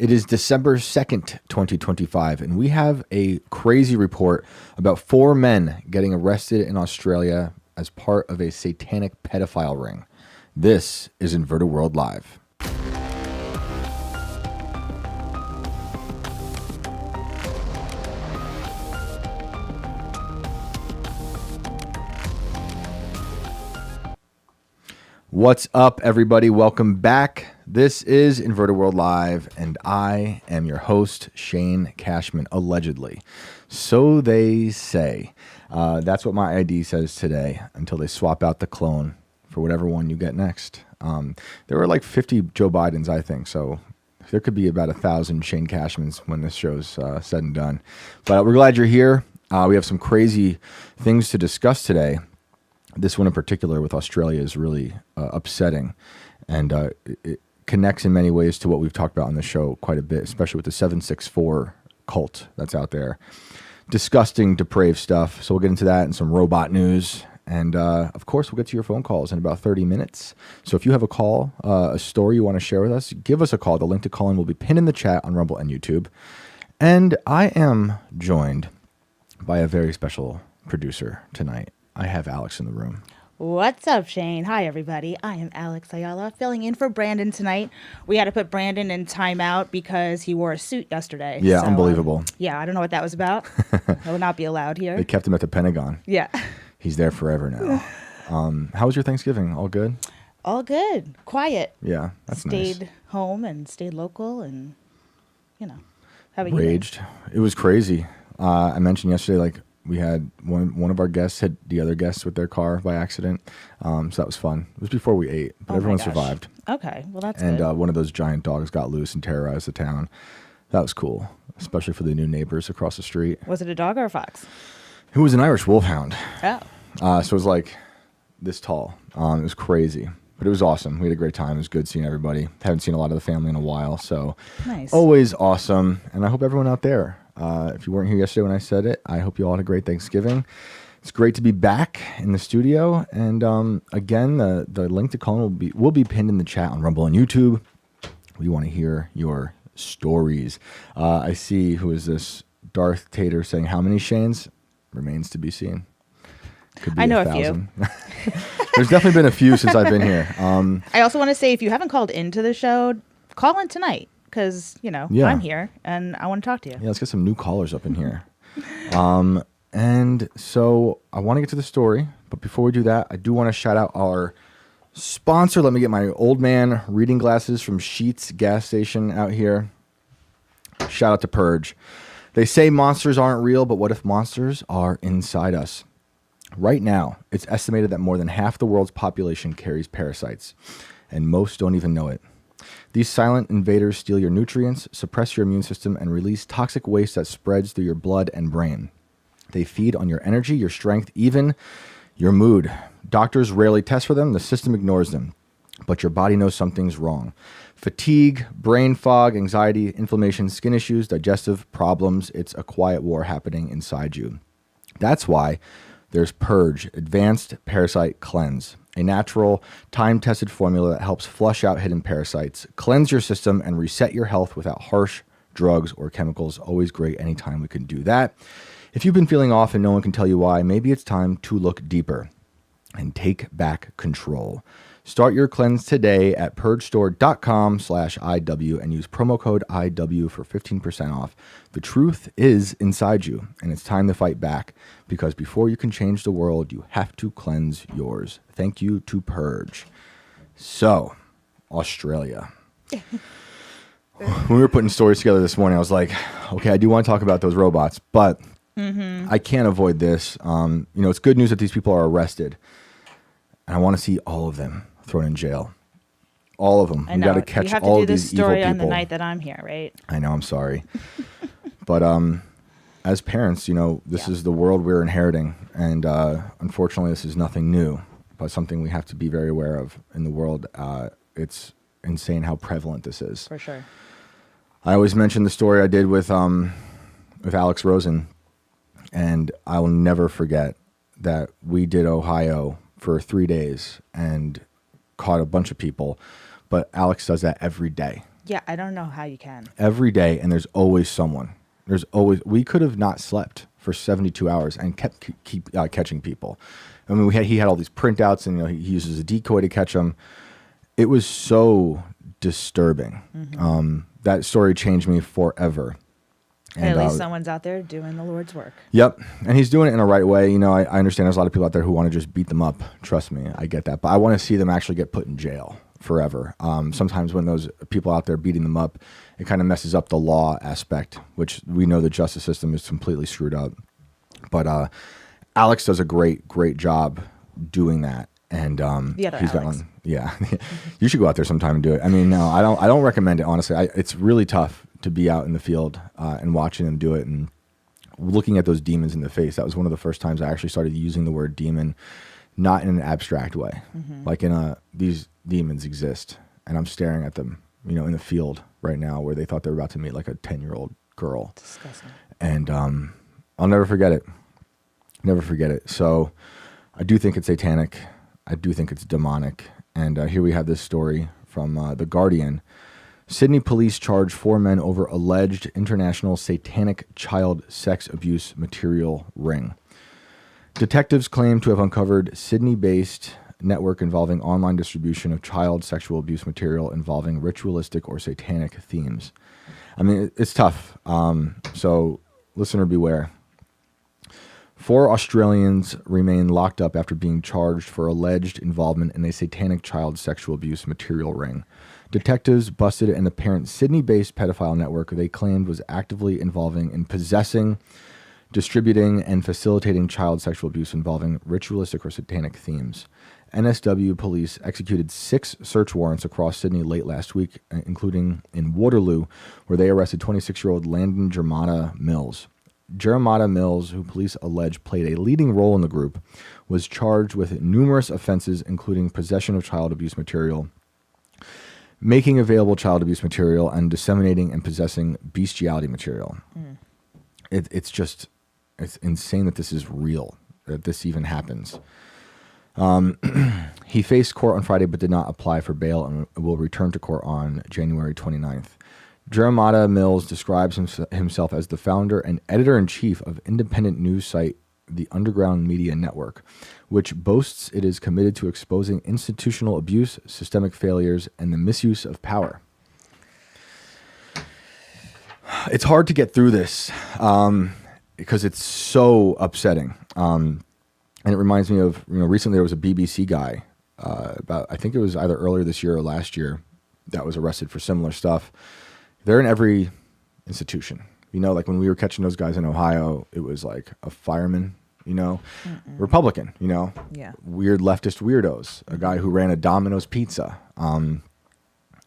It is December 2nd, 2025, and we have a crazy report about 4 men getting arrested in Australia as part of a satanic pedophile ring. This is Inverted World Live. What's up, everybody? Welcome back. This is Inverted World Live, and I am your host, Shane Cashman, allegedly. So they say. That's what my ID says today, until they swap out the clone for whatever one you get next. There were like 50 Joe Bidens, I think, so there could be about 1,000 Shane Cashmans when this show's said and done. But we're glad you're here. We have some crazy things to discuss today. This one in particular with Australia is really upsetting, and it connects in many ways to what we've talked about on the show quite a bit, especially with the 764 cult that's out there. Disgusting, depraved stuff. So we'll get into that and some robot news. And of course, we'll get to your phone calls in about 30 minutes. So if you have a call, a story you want to share with us, give us a call. The link to call in will be pinned in the chat on Rumble and YouTube. And I am joined by a very special producer tonight. I have Alex in the room. What's up, Shane? Hi, everybody. I am Alex Ayala, filling in for Brandon tonight. We had to put Brandon in timeout because he wore a suit yesterday. Yeah, so, unbelievable. Yeah, I don't know what that was about. That would not be allowed here. They kept him at the Pentagon. Yeah. He's there forever now. How was your Thanksgiving? All good? All good. Quiet. Yeah, that's nice. Stayed home and stayed local and, you know. How about Raged. You? It was crazy. I mentioned yesterday, like, we had one of our guests hit the other guests with their car by accident. So that was fun. It was before we ate, but everyone survived. Okay, well, that's good. And one of those giant dogs got loose and terrorized the town. That was cool, especially for the new neighbors across the street. Was it a dog or a fox? It was an Irish wolfhound. Oh. So it was like this tall. It was crazy, but it was awesome. We had a great time. It was good seeing everybody. Haven't seen a lot of the family in a while, so nice. Always awesome. And I hope everyone out there, if you weren't here yesterday when I said it, I hope you all had a great Thanksgiving. It's great to be back in the studio. And again, the link to call will be pinned in the chat on Rumble and YouTube. We want to hear your stories. I see, who is this? Darth Tater saying, how many Shanes? Remains to be seen. Could be I know 1,000. A few. There's definitely been a few since I've been here. I also want to say, if you haven't called into the show, call in tonight. Because, I'm here, and I want to talk to you. Yeah, let's get some new callers up in here. And so I want to get to the story, but before we do that, I do want to shout out our sponsor. Let me get my old man reading glasses from Sheetz gas station out here. Shout out to Purge. They say monsters aren't real, but what if monsters are inside us? Right now, it's estimated that more than half the world's population carries parasites, and most don't even know it. These silent invaders steal your nutrients, suppress your immune system, and release toxic waste that spreads through your blood and brain. They feed on your energy, your strength, even your mood. Doctors rarely test for them. The system ignores them. But your body knows something's wrong. Fatigue, brain fog, anxiety, inflammation, skin issues, digestive problems. It's a quiet war happening inside you. That's why there's Purge, Advanced Parasite Cleanse, a natural, time-tested formula that helps flush out hidden parasites, cleanse your system, and reset your health without harsh drugs or chemicals. Always great anytime we can do that. If you've been feeling off and no one can tell you why, maybe it's time to look deeper and take back control. Start your cleanse today at purgestore.com/IW and use promo code IW for 15% off. The truth is inside you, and it's time to fight back, because before you can change the world, you have to cleanse yours. Thank you to Purge. So, Australia. When we were putting stories together this morning, I was like, okay, I do want to talk about those robots, but I can't avoid this. It's good news that these people are arrested, and I want to see all of them thrown in jail. All of them. I know. We got to catch all of these evil people. You have to do this story on the night that I'm here, right? I know. I'm sorry. But as parents, this is the world we're inheriting. And unfortunately, this is nothing new, but something we have to be very aware of in the world. It's insane how prevalent this is. For sure. I always mention the story I did with Alex Rosen. And I will never forget that we did Ohio for 3 days and caught a bunch of people. But Alex does that every day. Yeah, I don't know how you can. Every day, and there's always someone. We could have not slept for 72 hours and kept catching people. I mean, he had all these printouts, and he uses a decoy to catch them. It was so disturbing. That story changed me forever. And at least someone's out there doing the Lord's work. Yep. And he's doing it in a right way. I understand there's a lot of people out there who want to just beat them up. Trust me, I get that. But I want to see them actually get put in jail forever. Sometimes when those people out there beating them up, it kind of messes up the law aspect, which we know the justice system is completely screwed up. But Alex does a great job doing that. And he's got one. Yeah. You should go out there sometime and do it. I mean, no, I don't recommend it, honestly. It's really tough to be out in the field and watching them do it and looking at those demons in the face. That was one of the first times I actually started using the word demon, not in an abstract way. Like these demons exist, and I'm staring at them, in the field right now where they thought they were about to meet like a 10-year-old girl. Disgusting. And I'll never forget it. Never forget it. So I do think it's satanic. I do think it's demonic. And here we have this story from The Guardian. Sydney police charge 4 men over alleged international satanic child sex abuse material ring. Detectives claim to have uncovered Sydney-based network involving online distribution of child sexual abuse material involving ritualistic or satanic themes. I mean, it's tough. So listener beware. 4 Australians remain locked up after being charged for alleged involvement in a satanic child sexual abuse material ring. Detectives busted an apparent Sydney-based pedophile network they claimed was actively involving in possessing, distributing, and facilitating child sexual abuse involving ritualistic or satanic themes. NSW police executed 6 search warrants across Sydney late last week, including in Waterloo, where they arrested 26-year-old Landon Jeremiah Mills. Jeremiah Mills, who police allege played a leading role in the group, was charged with numerous offenses, including possession of child abuse material, making available child abuse material, and disseminating and possessing bestiality material. It's insane that this is real, that this even happens. He faced court on Friday but did not apply for bail and will return to court on January 29th. Jeremiah Mills describes himself as the founder and editor-in-chief of independent news site The Underground Media Network, which boasts it is committed to exposing institutional abuse, systemic failures, and the misuse of power. It's hard to get through this because it's so upsetting. And it reminds me of, recently there was a BBC guy I think it was either earlier this year or last year that was arrested for similar stuff. They're in every institution. Like when we were catching those guys in Ohio, it was like a fireman, Republican, Yeah. weird leftist weirdos, a guy who ran a Domino's pizza.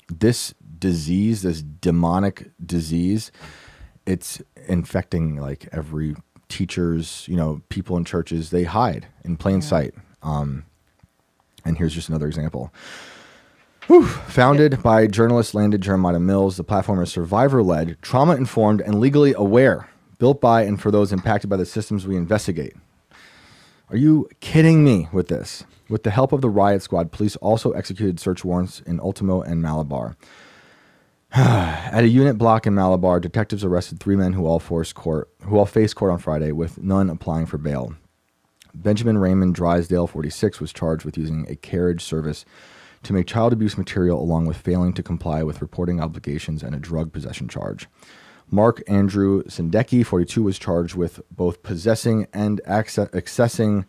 This disease, this demonic disease, it's infecting like every teachers, people in churches. They hide in plain sight. And here's just another example. Founded by journalist Landon Jeremiah Mills, the platform is survivor-led, trauma-informed, and legally aware, built by and for those impacted by the systems we investigate. Are you kidding me with this? With the help of the riot squad, police also executed search warrants in Ultimo and Malabar. At a unit block in Malabar, detectives arrested 3 men who all faced court on Friday, with none applying for bail. Benjamin Raymond Drysdale, 46, was charged with using a carriage service to make child abuse material along with failing to comply with reporting obligations and a drug possession charge. Mark Andrew Sendecki, 42, was charged with both possessing and accessing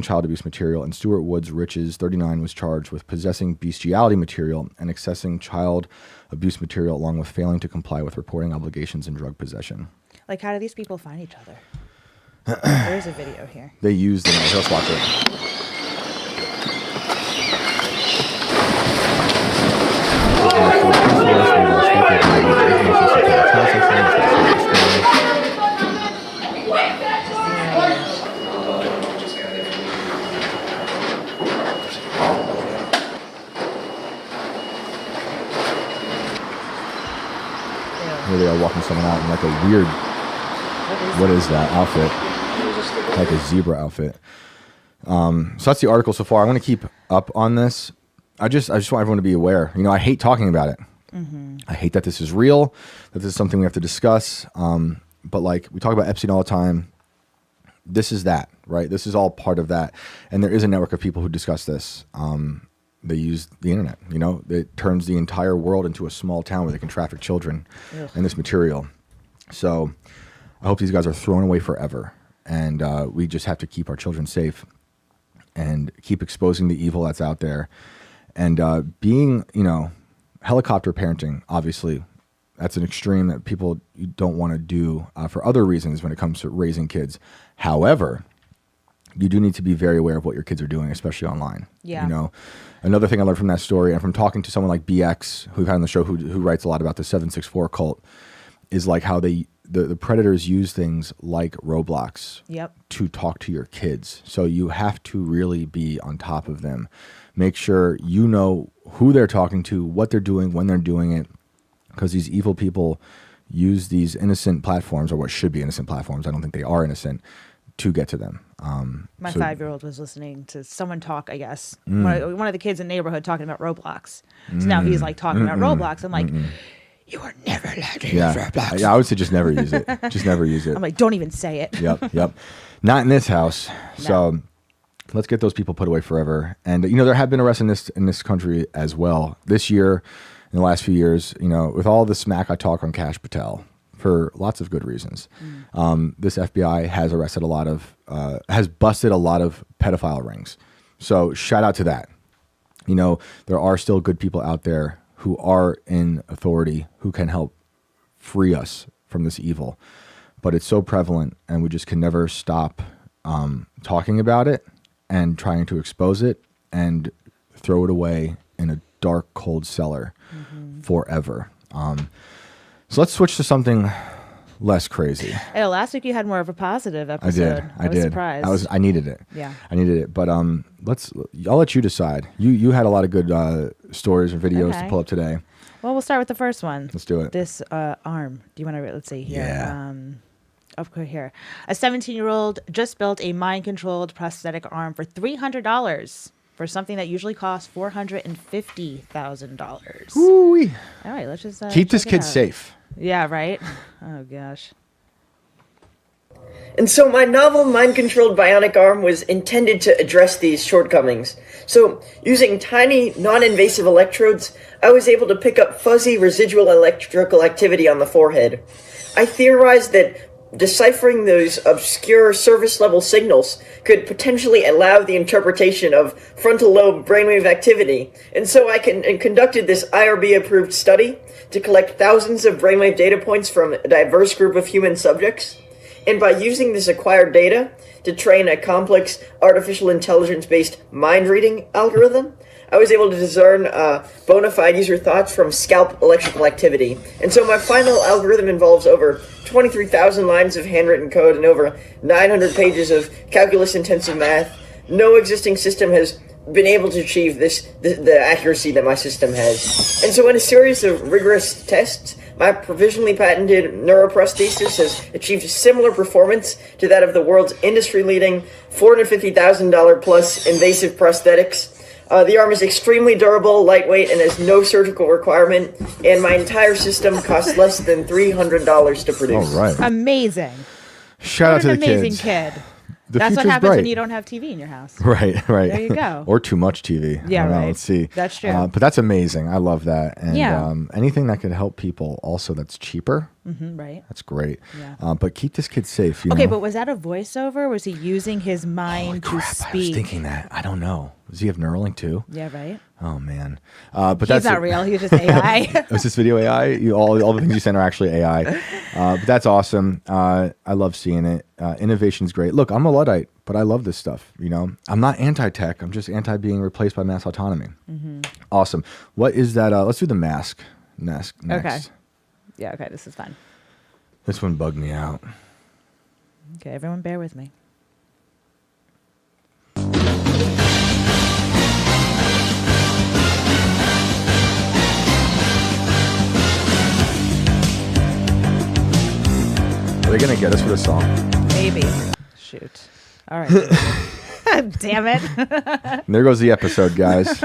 child abuse material, and Stuart Woods Riches, 39, was charged with possessing bestiality material and accessing child abuse material along with failing to comply with reporting obligations and drug possession. Like, how do these people find each other? There's a video here. They use them. Let's watch it. Here they are walking someone out in like a weird, what is that outfit? Like a zebra outfit. So that's the article so far. I want to keep up on this. I just want everyone to be aware. I hate talking about it I hate that this is real, that this is something we have to discuss. But like we talk about Epstein all the time. This is that, right? This is all part of that. And there is a network of people who discuss this. They use the internet, you know, it turns the entire world into a small town where they can traffic children and this material. So I hope these guys are thrown away forever. And we just have to keep our children safe and keep exposing the evil that's out there. And being, you know, helicopter parenting, obviously, that's an extreme that people don't want to do for other reasons when it comes to raising kids. However, you do need to be very aware of what your kids are doing, especially online. Yeah. You know, another thing I learned from that story and from talking to someone like BX, who we've had on the show, who writes a lot about the 764 cult, is like how the predators use things like Roblox to talk to your kids. So you have to really be on top of them. Make sure you know who they're talking to, what they're doing, when they're doing it, because these evil people use these innocent platforms, or what should be innocent platforms. I don't think they are innocent, to get to them. My 5-year-old was listening to someone talk, I guess, one of the kids in the neighborhood talking about Roblox. So now he's like talking about Roblox. I'm like, you are never allowed to use Roblox. Yeah, I would say just never use it. Just never use it. I'm like, don't even say it. Yep. Not in this house. No. So let's get those people put away forever. And, you know, there have been arrests in this country as well. This year, in the last few years, you know, with all the smack I talk on Kash Patel, for lots of good reasons. This FBI has arrested has busted a lot of pedophile rings. So shout out to that. You know, there are still good people out there who are in authority who can help free us from this evil. But it's so prevalent, and we just can never stop talking about it and trying to expose it and throw it away in a dark, cold cellar forever. So let's switch to something less crazy. Oh, last week you had more of a positive episode. I did. Surprised. I needed it. Yeah. I needed it. But I'll let you decide. You had a lot of good stories and videos to pull up today. Well, we'll start with the first one. Let's do it. This arm. Do you want to, let's see here. Yeah. Okay, here. A 17-year-old just built a mind-controlled prosthetic arm for $300 for something that usually costs $450,000. Ooh-wee. All right, let's just keep this kid out. safe. Yeah, right? Oh, gosh. And so my novel mind-controlled bionic arm was intended to address these shortcomings. So, using tiny, non-invasive electrodes, I was able to pick up fuzzy residual electrical activity on the forehead. I theorized that deciphering those obscure surface-level signals could potentially allow the interpretation of frontal lobe brainwave activity. And so I conducted this IRB-approved study to collect thousands of brainwave data points from a diverse group of human subjects. And by using this acquired data to train a complex artificial intelligence-based mind-reading algorithm, I was able to discern bona fide user thoughts from scalp electrical activity. And so my final algorithm involves over 23,000 lines of handwritten code and over 900 pages of calculus-intensive math. No existing system has been able to achieve the accuracy that my system has. And so in a series of rigorous tests, my provisionally patented neuroprosthesis has achieved similar performance to that of the world's industry-leading $450,000 plus invasive prosthetics. The arm is extremely durable, lightweight, and has no surgical requirement, and my entire system costs less than $300 to produce. All right. Amazing. Shout out to the kids. Amazing kid. The That's what future's happens bright. when you don't have TV in your house. Right. There you go. Or too much TV. Yeah, I don't know. right. Let's see. That's true. But that's amazing. I love that. And Yeah. anything that could help people also that's cheaper, Right. that's great. Yeah. But keep this kid safe. Okay, know? but was that a voiceover? Was he using his mind Holy to crap, speak? I was thinking that. I don't know. Does he have Neuralink too? Yeah, right. Oh, man. But He's that's not real. He was just AI. Was this video AI? All the things you sent are actually AI. But that's awesome. I love seeing it. Innovation's great. Look, I'm a Luddite, but I love this stuff. You know, I'm not anti-tech. I'm just anti-being replaced by mass autonomy. Awesome. What is that? Let's do the mask next. Okay. Yeah, okay, this is fun. This one bugged me out. Okay, everyone bear with me. Are they going to get us with a song? Maybe. Shoot. All right. Damn it. And there goes the episode, guys.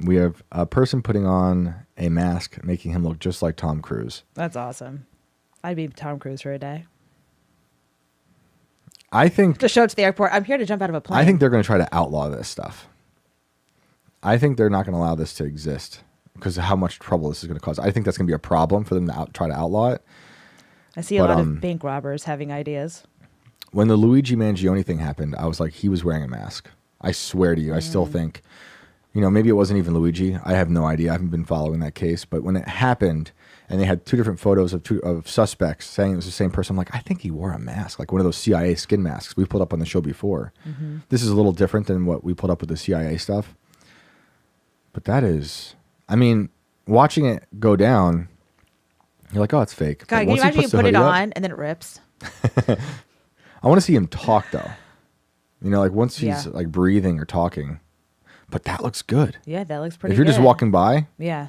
We have a person putting on a mask, making him look just like Tom Cruise. That's awesome. I'd be Tom Cruise for a day. I think Just show up to the airport. I'm here to jump out of a plane. I think they're going to try to outlaw this stuff. I think they're not going to allow this to exist because of how much trouble this is going to cause. I think that's going to be a problem for them to try to outlaw it. I see a lot of bank robbers having ideas. When the Luigi Mangione thing happened, I was like, he was wearing a mask. I swear to you, I still think, maybe it wasn't even Luigi. I have no idea. I haven't been following that case. But when it happened and they had two different photos of suspects saying it was the same person, I'm like, I think he wore a mask, like one of those CIA skin masks we pulled up on the show before. This is a little different than what we pulled up with the CIA stuff. But that is, watching it go down, you're like, oh, it's fake. God, can you imagine you put it on and then it rips? I want to see him talk, though. Like once he's like breathing or talking. But that looks good. Yeah, that looks pretty good. If you're just walking by. Yeah.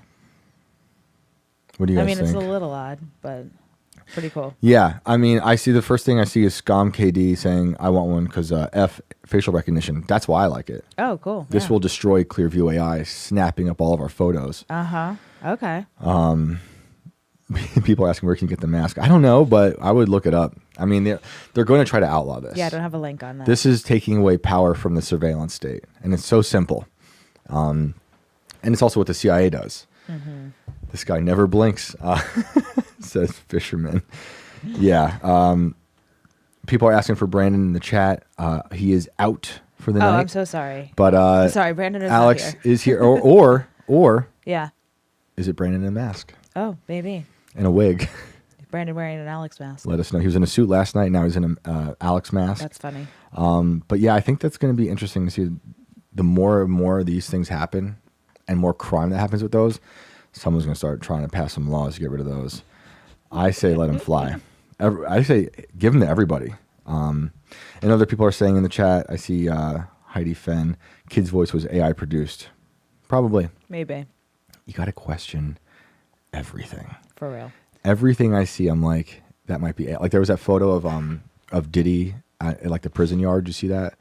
What do you guys think? It's a little odd, but pretty cool. Yeah. I see the first thing I see is Scum KD saying, I want one because F facial recognition. That's why I like it. Oh, cool. This will destroy Clearview AI, snapping up all of our photos. Uh-huh. Okay. People are asking where can you get the mask. I don't know, but I would look it up. They're going to try to outlaw this. Yeah, I don't have a link on that. This is taking away power from the surveillance state, and it's so simple. And it's also what the CIA does. This guy never blinks, says Fisherman. Yeah. People are asking for Brandon in the chat. He is out for the night. Oh, I'm so sorry. But sorry, Brandon is Alex not here. is here, or yeah. Is it Brandon in a mask? Oh, maybe. In a wig. Brandon wearing an Alex mask. Let us know. He was in a suit last night. Now he's in an Alex mask. That's funny. But yeah, I think that's going to be interesting to see. The more and more of these things happen, and more crime that happens with those, someone's going to start trying to pass some laws to get rid of those. I say let them fly. I say give them to everybody. And other people are saying in the chat. I see Heidi Fenn. Kid's voice was AI produced. Probably. Maybe. You got to question everything. For real. Everything I see, I'm like, that might be like there was that photo of Diddy at like the prison yard. Did you see that?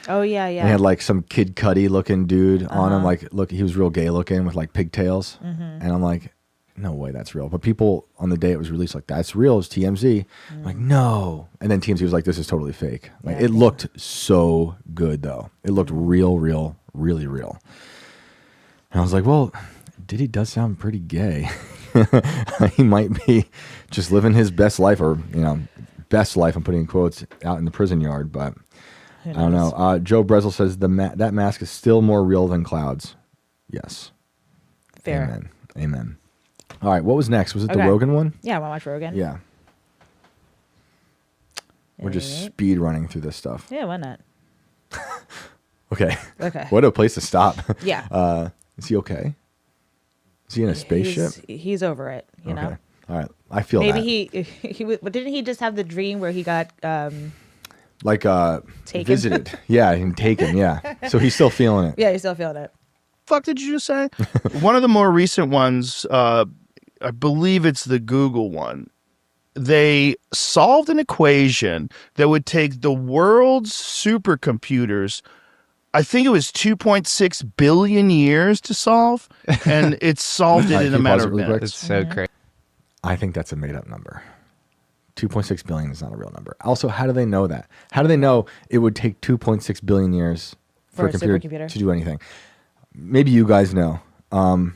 Oh yeah, yeah. And he had like some Kid Cudi looking dude on him. Like, look, he was real gay looking with like pigtails. And I'm like, no way, that's real. But people on the day it was released like that's real. It's TMZ. I'm like, no. And then TMZ was like, this is totally fake. Like it looked so good though. It looked real, really real. And I was like, well, Diddy does sound pretty gay. He might be just living his best life, or best life. I'm putting in quotes out in the prison yard, but I don't know. Joe Brezel says that mask is still more real than clouds. Yes. Fair. Amen. All right. What was next? Was it the Rogan one? Yeah, I want to watch Rogan. Yeah. We're just speed running through this stuff. Yeah, why not? Okay. Okay. What a place to stop. Yeah. Is he okay? Is he in a spaceship? He's over it, you know? All right. I feel Maybe that. But didn't he just have the dream where he got taken? Visited. Yeah, and taken, yeah. So he's still feeling it. Yeah, he's still feeling it. Fuck did you just say? One of the more recent ones, I believe it's the Google one. They solved an equation that would take the world's supercomputers, I think it was 2.6 billion years to solve, and it solved it in a matter of minutes. It's so crazy. I think that's a made-up number. 2.6 billion is not a real number. Also, how do they know that? How do they know it would take 2.6 billion years for a computer to do anything? Maybe you guys know. I'm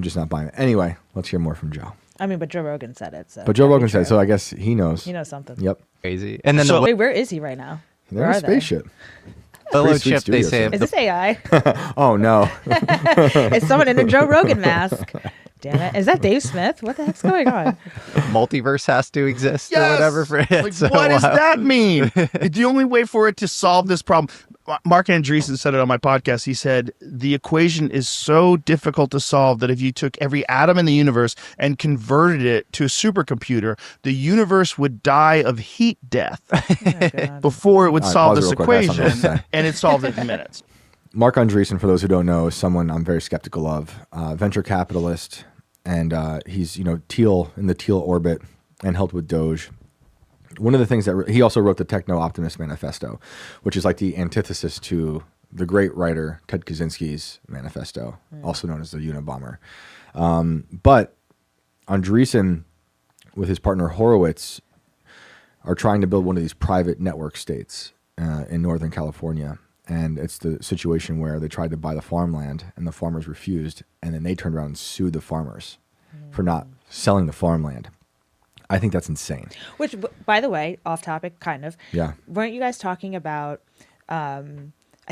just not buying it. Anyway, let's hear more from Joe. But Joe Rogan said it. So but Joe Rogan said it, so I guess he knows. He knows something. Yep. Crazy. And then wait, where is he right now? They're in a spaceship. Solo ship, they say. Is this AI? Oh, no. Is someone in a Joe Rogan mask? Damn it. Is that Dave Smith? What the heck's going on? Multiverse has to exist or whatever for it. Like, what does that mean? The only way for it to solve this problem, Mark Andreessen said it on my podcast. He said, the equation is so difficult to solve that if you took every atom in the universe and converted it to a supercomputer, the universe would die of heat death before it would solve this equation, and it solved it in minutes. Mark Andreessen, for those who don't know, is someone I'm very skeptical of. Venture capitalist, and he's teal in the teal orbit and helped with Doge. One of the things that he also wrote the Techno Optimist Manifesto, which is like the antithesis to the great writer Ted Kaczynski's manifesto, also known as the Unabomber. But Andreessen, with his partner Horowitz, are trying to build one of these private network states in Northern California. And it's the situation where they tried to buy the farmland and the farmers refused. And then they turned around and sued the farmers for not selling the farmland. I think that's insane. Which, by the way, off topic, kind of. Yeah. Weren't you guys talking about, I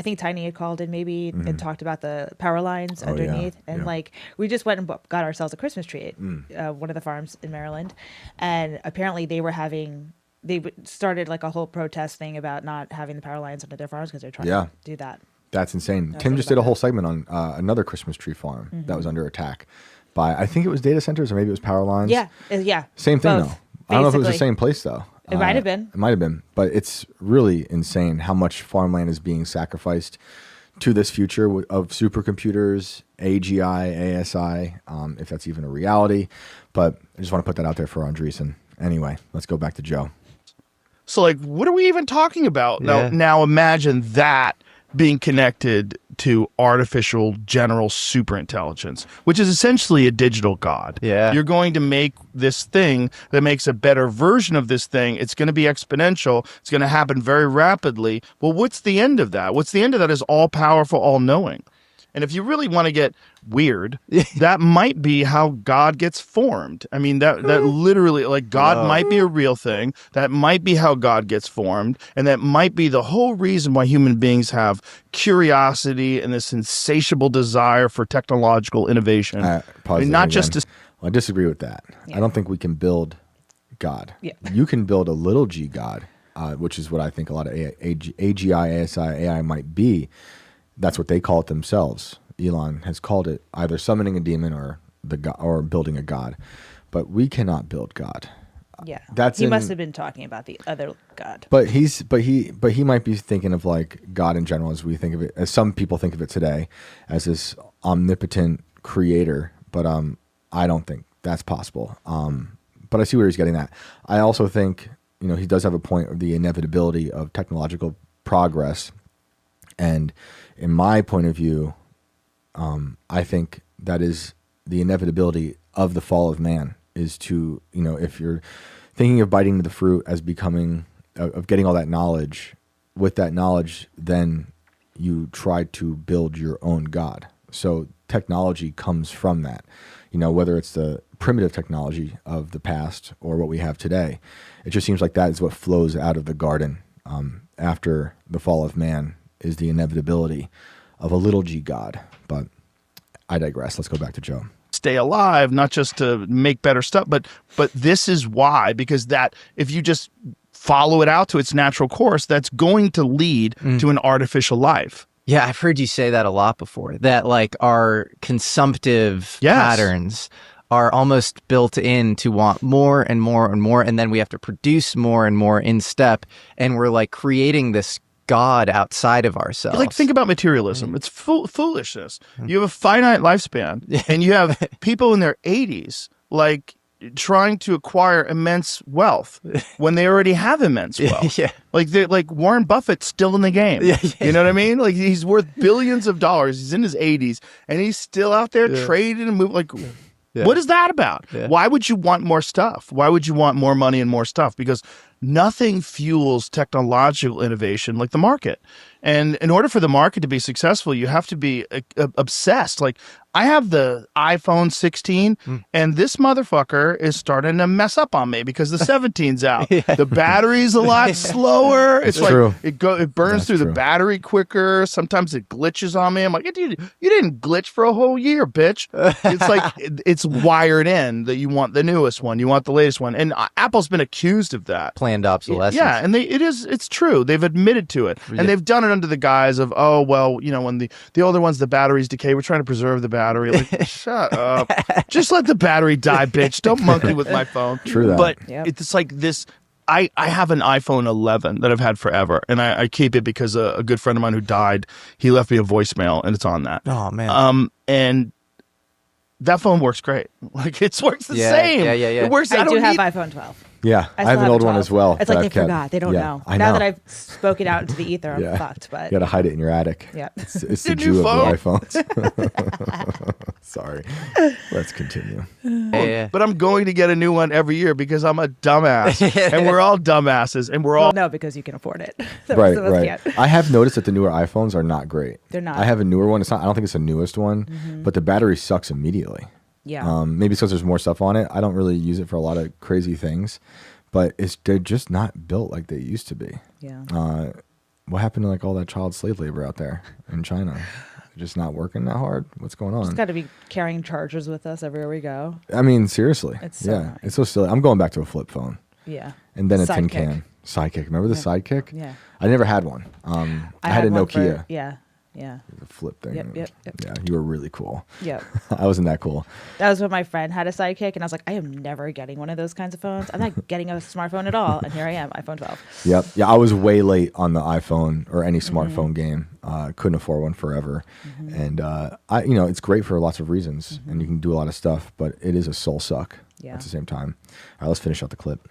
think Tiny had called in maybe and talked about the power lines underneath. Yeah. And like, we just went and got ourselves a Christmas tree at one of the farms in Maryland. And apparently they started like a whole protest thing about not having the power lines under their farms because they're trying to do that. That's insane. Tim just did a whole segment on another Christmas tree farm that was under attack by, I think it was data centers or maybe it was power lines. Yeah. Same thing Both, though. I don't know if it was the basically. same place though. It might have been. It might have been, but it's really insane how much farmland is being sacrificed to this future of supercomputers, AGI, ASI, if that's even a reality. But I just want to put that out there for Andreessen. Anyway, let's go back to Joe. So, like, what are we even talking about? Yeah. Now imagine that being connected to artificial general superintelligence, which is essentially a digital god. Yeah. You're going to make this thing that makes a better version of this thing. It's going to be exponential. It's going to happen very rapidly. Well, what's the end of that? What's the end of that is all powerful, all knowing. And if you really want to get weird, that might be how God gets formed. I mean, that literally, like, God might be a real thing. That might be how God gets formed. And that might be the whole reason why human beings have curiosity and this insatiable desire for technological innovation. Pause there not again. just to... Well, I disagree with that. Yeah. I don't think we can build God. Yeah. You can build a little g God, which is what I think a lot of AGI, ASI, AI might be. That's what they call it themselves. Elon has called it either summoning a demon or or building a god. But we cannot build God. Yeah. That's he in- must have been talking about the other God. But he might be thinking of like God in general as we think of it, as some people think of it today, as this omnipotent creator. But I don't think that's possible. But I see where he's getting at. I also think, he does have a point of the inevitability of technological progress. And in my point of view, I think that is the inevitability of the fall of man is to, if you're thinking of biting the fruit as becoming, of getting all that knowledge, with that knowledge, then you try to build your own God. So technology comes from that, whether it's the primitive technology of the past or what we have today. It just seems like that is what flows out of the garden after the fall of man. Is the inevitability of a little g God. But I digress. Let's go back to Joe. Stay alive, not just to make better stuff, but this is why, because that if you just follow it out to its natural course, that's going to lead to an artificial life. Yeah, I've heard you say that a lot before, that like our consumptive patterns are almost built in to want more and more and more, and then we have to produce more and more in step, and we're like creating this God outside of ourselves. Like, think about materialism. It's foolishness. You have a finite lifespan, and you have people in their 80s, like, trying to acquire immense wealth when they already have immense wealth. Like Warren Buffett's still in the game. You know what I mean? Like, he's worth billions of dollars. He's in his 80s, and he's still out there trading and moving. Like, what is that about? Why would you want more stuff? Why would you want more money and more stuff? Because nothing fuels technological innovation like the market. And in order for the market to be successful, you have to be obsessed. Like, I have the iPhone 16, and this motherfucker is starting to mess up on me because the 17's out. The battery's a lot slower. It's like true. it burns through the battery quicker. Sometimes it glitches on me. I'm like, dude, you didn't glitch for a whole year, bitch. It's like it's wired in that you want the newest one, you want the latest one, and Apple's been accused of that. Planned obsolescence. Yeah, and it's true. They've admitted to it, and they've done it under the guise of, oh well, when the older ones, the batteries decay, we're trying to preserve the battery. Like, shut up. Just let the battery die, bitch. Don't monkey with my phone. True that. But it's like this. I have an iPhone 11 that I've had forever, and I keep it because a good friend of mine who died, he left me a voicemail, and it's on that. Oh man. And that phone works great. Like, it works the same. Yeah. It works. I do have need- iPhone 12. Yeah, I still have an old one 12. as well. It's that like they I've kept. forgot. They don't Yeah, know. I Now know. that I've spoken out into the ether, I'm Yeah. fucked. But You got to hide it in your attic. yeah. It's the Your Jew new of the iPhones. Sorry. Let's continue. Yeah. But I'm going to get a new one every year because I'm a dumbass, and we're all dumbasses, and we're all. Well, no, because you can afford it. The Right, rest of us right. can't. I have noticed that the newer iPhones are not great. They're not. I have a newer one. It's not. I don't think it's the newest one, but the battery sucks immediately. Yeah. Maybe because there's more stuff on it. I don't really use it for a lot of crazy things, but they're just not built like they used to be. Yeah. What happened to like all that child slave labor out there in China? Just not working that hard? What's going on? Just got to be carrying chargers with us everywhere we go. I mean, seriously. It's so yeah, annoying. it's so silly. I'm going back to a flip phone Yeah. and then a tin Sidekick. can. Sidekick. Remember the Sidekick? Yeah. I never had one. I had a one Nokia. for- yeah. Yeah. The flip thing. Yep. Yeah, you were really cool. Yep. I wasn't that cool. That was when my friend had a sidekick, and I was like, I am never getting one of those kinds of phones. I'm not getting a smartphone at all. And here I am, iPhone 12. Yep. Yeah, I was way late on the iPhone or any Mm-hmm. smartphone game. Couldn't afford one forever. And it's great for lots of reasons, and you can do a lot of stuff, but it is a soul suck Yeah. at the same time. All right, let's finish out the clip.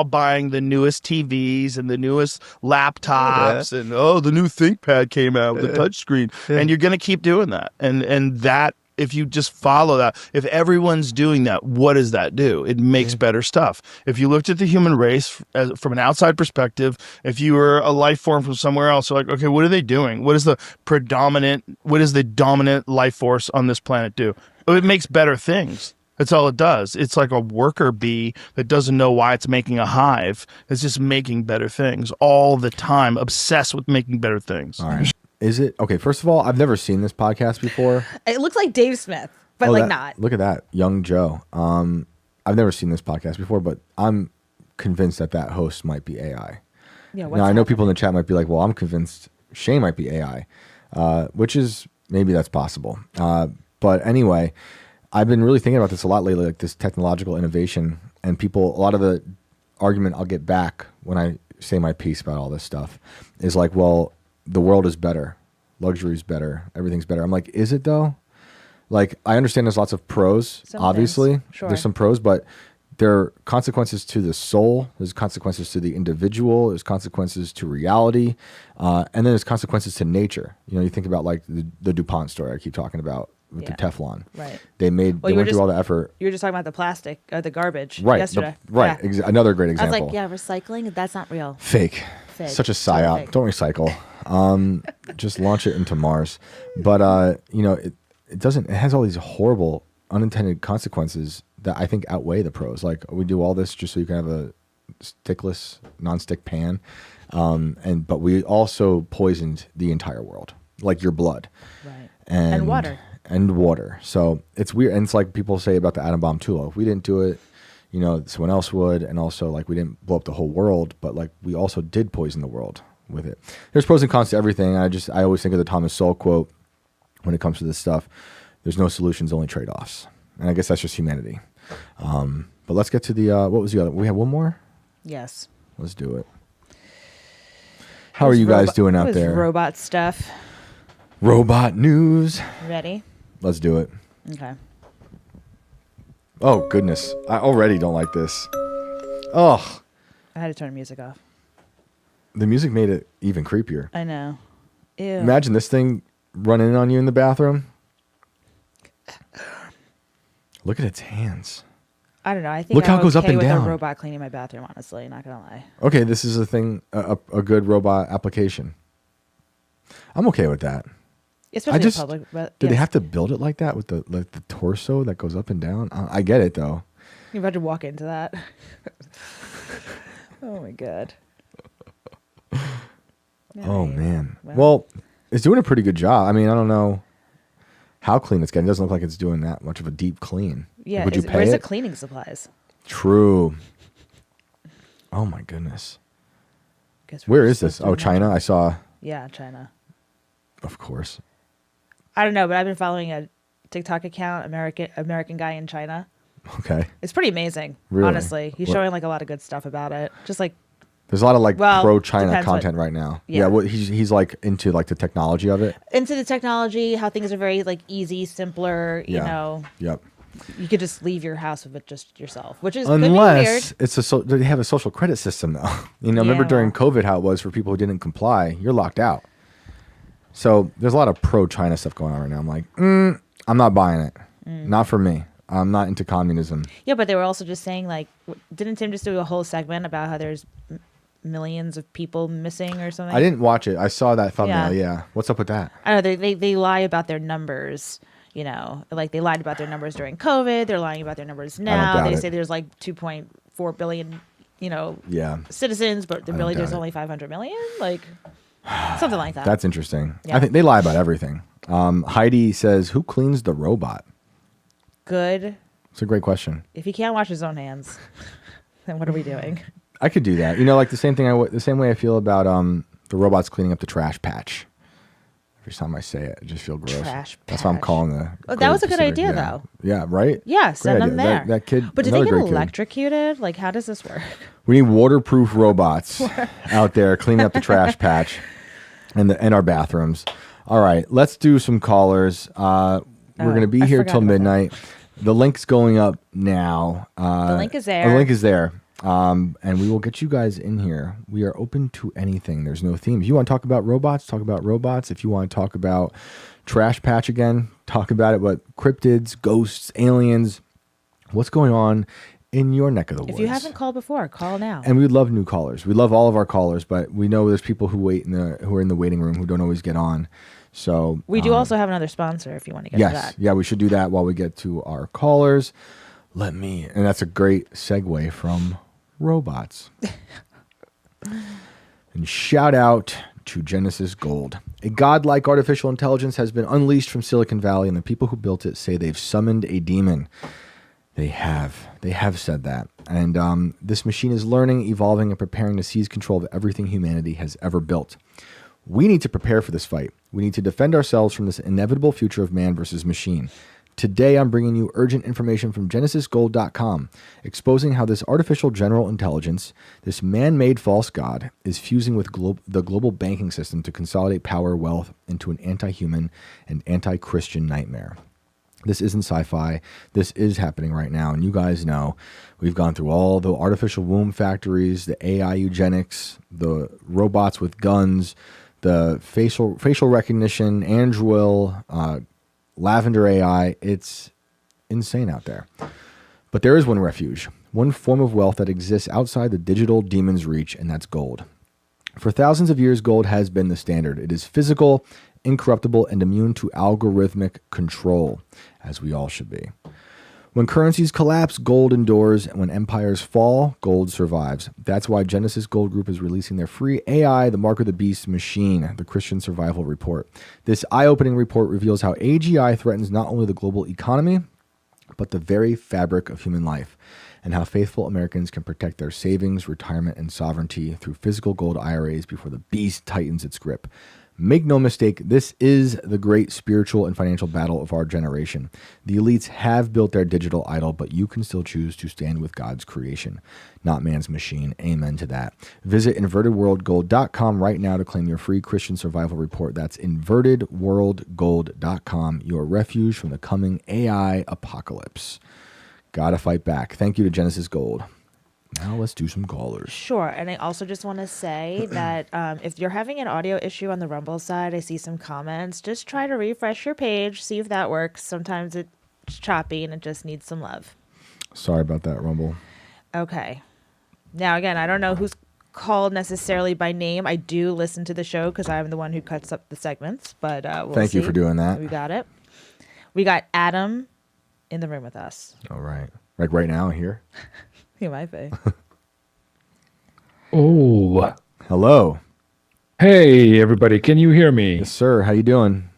Buying the newest TVs and the newest laptops and the new ThinkPad came out with the touchscreen, and you're going to keep doing that. And that, if you just follow that, if everyone's doing that, what does that do? It makes better stuff. If you looked at the human race from an outside perspective, if you were a life form from somewhere else, you're like, okay, what are they doing? What does the dominant life force on this planet do? It makes better things. That's all it does. It's like a worker bee that doesn't know why it's making a hive. It's just making better things all the time, obsessed with making better things. All right. Is it okay? First of all, I've never seen this podcast before. It looks like Dave Smith, but not. Look at that, young Joe. I've never seen this podcast before, but I'm convinced that host might be AI. Yeah. Now I know people in the chat might be like, "Well, I'm convinced Shane might be AI," which is maybe that's possible. But anyway, I've been really thinking about this a lot lately, like this technological innovation, and a lot of the argument I'll get back when I say my piece about all this stuff is like, well, the world is better, luxury is better, everything's better. I'm like, is it though? Like, I understand there's lots of pros, Some obviously. things, sure. There's some pros, but there are consequences to the soul, there's consequences to the individual, there's consequences to reality, and then there's consequences to nature. You know, you think about like the DuPont story I keep talking about with the Teflon. Right. They went through all the effort. You were just talking about the plastic or the garbage Right. yesterday. Right. Yeah. Another great I was example. like, yeah, recycling, that's not real. Fake. Such a psyop. fake. Don't recycle. Just launch it into Mars. But it doesn't. It has all these horrible unintended consequences that I think outweigh the pros. Like, we do all this just so you can have a stickless, non-stick pan, but we also poisoned the entire world, like your blood, Right. and water. and water. So it's weird, and it's like people say about the atom bomb too. If we didn't do it, someone else would, and also like we didn't blow up the whole world, but like we also did poison the world with it. There's pros and cons to everything. I always think of the Thomas Sowell quote when it comes to this stuff. There's no solutions, only trade-offs, and I guess that's just humanity. But let's get to the what was the other? We have one more. Yes. Let's do it. How are you guys doing out there? Robot stuff. Robot news. Ready? Let's do it. Okay. Oh goodness, I already don't like this. Oh, I had to turn the music off. the music made it even creepier. I know. Ew. Imagine this thing running in on you in the bathroom. Look at its hands. I don't know. I think Look how I'm it goes up okay and with down. a robot cleaning my bathroom, honestly. Not going to lie. Okay, this is a thing, a good robot application. I'm okay with that. Especially in public. But Did they yes. have to build it like that with the torso that goes up and down? I get it though. You're about to walk into that. Oh my god. Oh man. Well, it's doing a pretty good job. I mean, I don't know how clean it's getting. It doesn't look like it's doing that much of a deep clean. Yeah. Would you pay where's it? the cleaning supplies? True. Oh my goodness. Guess we're Where is supposed this? to Oh, imagine. China. I saw. Yeah, China. Of course. I don't know, but I've been following a TikTok account, American guy in China. Okay. It's pretty amazing, Really? honestly. He's What- showing like a lot of good stuff about it. Just like There's a lot of like pro China depends what- content right now. Yeah. Well, he's like into like the technology of it. into the technology, how things are very like easy, simpler, you Yeah. know. Yep. You could just leave your house with just yourself, which is could be weird. Unless they have a social credit system though. Remember during COVID how it was for people who didn't comply, you're locked out. So there's a lot of pro-China stuff going on right now. I'm like, I'm not buying it. Not for me. I'm not into communism. Yeah, but they were also just saying, like, didn't Tim just do a whole segment about how there's millions of people missing or something? I didn't watch it. I saw that thumbnail. Yeah. What's up with that? I don't know. They lie about their numbers. Like they lied about their numbers during COVID. They're lying about their numbers now. They say there's like 2.4 billion, citizens, but really there's only 500 million. Like something like that. That's interesting. Yeah. I think they lie about everything. Heidi says, "Who cleans the robot?" Good. It's a great question. If he can't wash his own hands, then what are we doing? I could do that. Like the same thing. The same way I feel about the robots cleaning up the trash patch. Every time I say it, I just feel gross. Trash patch. That's why I'm calling the. Oh, that was a good idea, though. Yeah. Right. Yeah, send them there. That kid. But do they get electrocuted? Like, how does this work? We need waterproof robots out there cleaning up the trash patch and our bathrooms. All right, let's do some callers. We're going to be here till midnight. The link's going up now. The link is there. The link is there. And we will get you guys in here. We are open to anything. There's no theme. If you want to talk about robots, talk about robots. If you want to talk about trash patch again, talk about it. But cryptids, ghosts, aliens, what's going on in your neck of the woods? If you haven't called before, call now. And we'd love new callers. We love all of our callers, but we know there's people who who are in the waiting room who don't always get on. So we do also have another sponsor if you want to get to that. Yeah, we should do that while we get to our callers. And that's a great segue from robots. And shout out to Genesis Gold. A godlike artificial intelligence has been unleashed from Silicon Valley, and the people who built it say they've summoned a demon. They have said that. And this machine is learning, evolving, and preparing to seize control of everything humanity has ever built. We need to prepare for this fight. We need to defend ourselves from this inevitable future of man versus machine. Today, I'm bringing you urgent information from GenesisGold.com, exposing how this artificial general intelligence, this man-made false god, is fusing with the global banking system to consolidate power, wealth into an anti-human and anti-Christian nightmare. This isn't sci-fi. This is happening right now. And you guys know we've gone through all the artificial womb factories, the AI eugenics, the robots with guns, the facial recognition, Android, Lavender AI. It's insane out there. But there is one refuge, one form of wealth that exists outside the digital demon's reach, and that's gold. For thousands of years, gold has been the standard. It is physical, incorruptible, and immune to algorithmic control, as we all should be. When currencies collapse, gold endures, and when empires fall, gold survives. That's why Genesis Gold Group is releasing their free AI, the Mark of the Beast machine, the Christian Survival Report. This eye-opening report reveals how AGI threatens not only the global economy, but the very fabric of human life, and how faithful Americans can protect their savings, retirement, and sovereignty through physical gold IRAs before the beast tightens its grip. Make no mistake, this is the great spiritual and financial battle of our generation. The elites have built their digital idol, but you can still choose to stand with God's creation, not man's machine. Amen to that. Visit invertedworldgold.com right now to claim your free Christian survival report. That's invertedworldgold.com, your refuge from the coming AI apocalypse. Gotta fight back. Thank you to Genesis Gold. Now let's do some callers. Sure. And I also just want to say that if you're having an audio issue on the Rumble side, I see some comments. Just try to refresh your page, see if that works. Sometimes it's choppy and it just needs some love. Sorry about that, Rumble. Okay. Now, again, I don't know who's called necessarily by name. I do listen to the show because I'm the one who cuts up the segments. But Thank you for doing that. We got it. We got Adam in the room with us. All right. Like right now here? He might be. Oh. Hello. Hey, everybody. Can you hear me? Yes, sir. How you doing?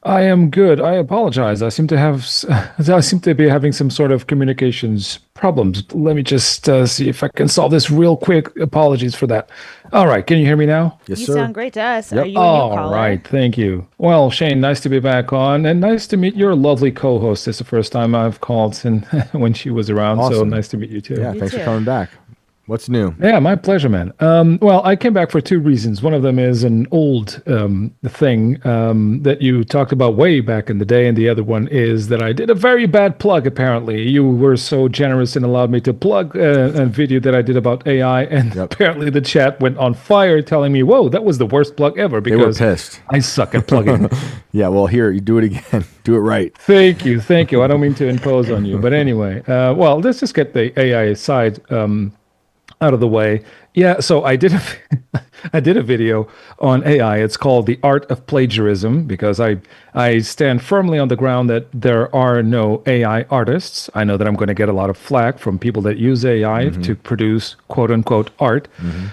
I am good. I apologize. I seem to be having some sort of communications problems. Let me just see if I can solve this real quick. Apologies for that. All right. Can you hear me now? Yes, you sir. sound great to us. Yep. Are you a new caller? All right. Thank you. Well, Shane, nice to be back on, and nice to meet your lovely co-host. It's the first time I've called since when she was around, so Awesome. nice to meet you too. Yeah, You thanks too. for coming back. What's new? Yeah, my pleasure, man. Well, I came back for two reasons. One of them is an old thing that you talked about way back in the day, and the other one is that I did a very bad plug, apparently. You were so generous and allowed me to plug a video that I did about AI, and apparently the chat went on fire telling me, whoa, that was the worst plug ever, because they were pissed. I suck at plugging. Yeah, well, here, you do it again. Do it right. Thank you. I don't mean to impose on you. But anyway, well, let's just get the AI side out of the way. Yeah, so I did a video on AI. It's called The Art of Plagiarism, because I stand firmly on the ground that there are no AI artists. I know that I'm going to get a lot of flack from people that use AI to produce quote unquote art,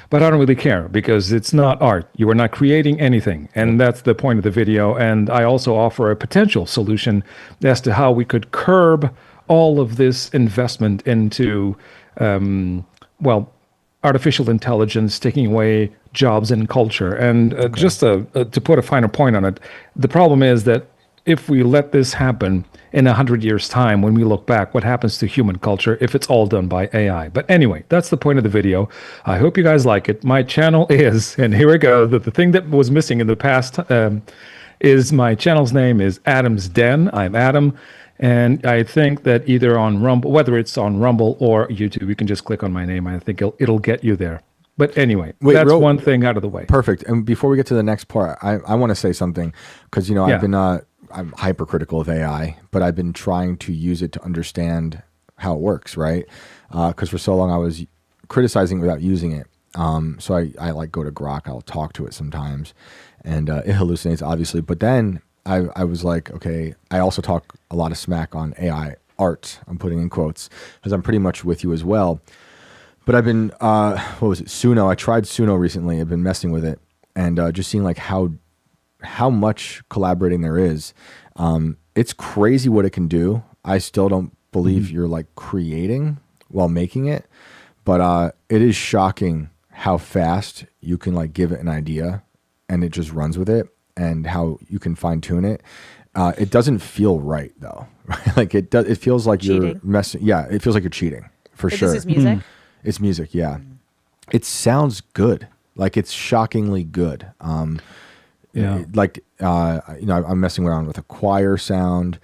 but I don't really care, because it's not art. You are not creating anything. And that's the point of the video. And I also offer a potential solution as to how we could curb all of this investment into, artificial intelligence taking away jobs and culture. And just to put a finer point on it, the problem is that if we let this happen in 100 years' time, when we look back, what happens to human culture if it's all done by AI? But anyway, that's the point of the video. I hope you guys like it. My channel is, and here we go, the thing that was missing in the past is my channel's name is Adam's Den. I'm Adam. And I think that either on Rumble, whether it's on Rumble or YouTube, you can just click on my name. I think it'll get you there. But anyway, that's one thing out of the way. Perfect. And before we get to the next part, I want to say something, because, I've been, I'm hypercritical of AI, but I've been trying to use it to understand how it works, right? Because for so long I was criticizing without using it. So I like go to Grok, I'll talk to it sometimes, and it hallucinates, obviously. But then I was like, okay, I also talk a lot of smack on AI art. I'm putting in quotes, because I'm pretty much with you as well. But I've been, what was it, Suno? I tried Suno recently. I've been messing with it, and just seeing like how much collaborating there is. It's crazy what it can do. I still don't believe you're like creating while making it, but it is shocking how fast you can like give it an idea and it just runs with it, and how you can fine tune it. It doesn't feel right though. Right? Like it does. It feels like Cheating. you're messing. Yeah, it feels like you're cheating for sure. This is music. It's music. Yeah, it sounds good. Like it's shockingly good. Yeah. Like I'm messing around with a choir sound,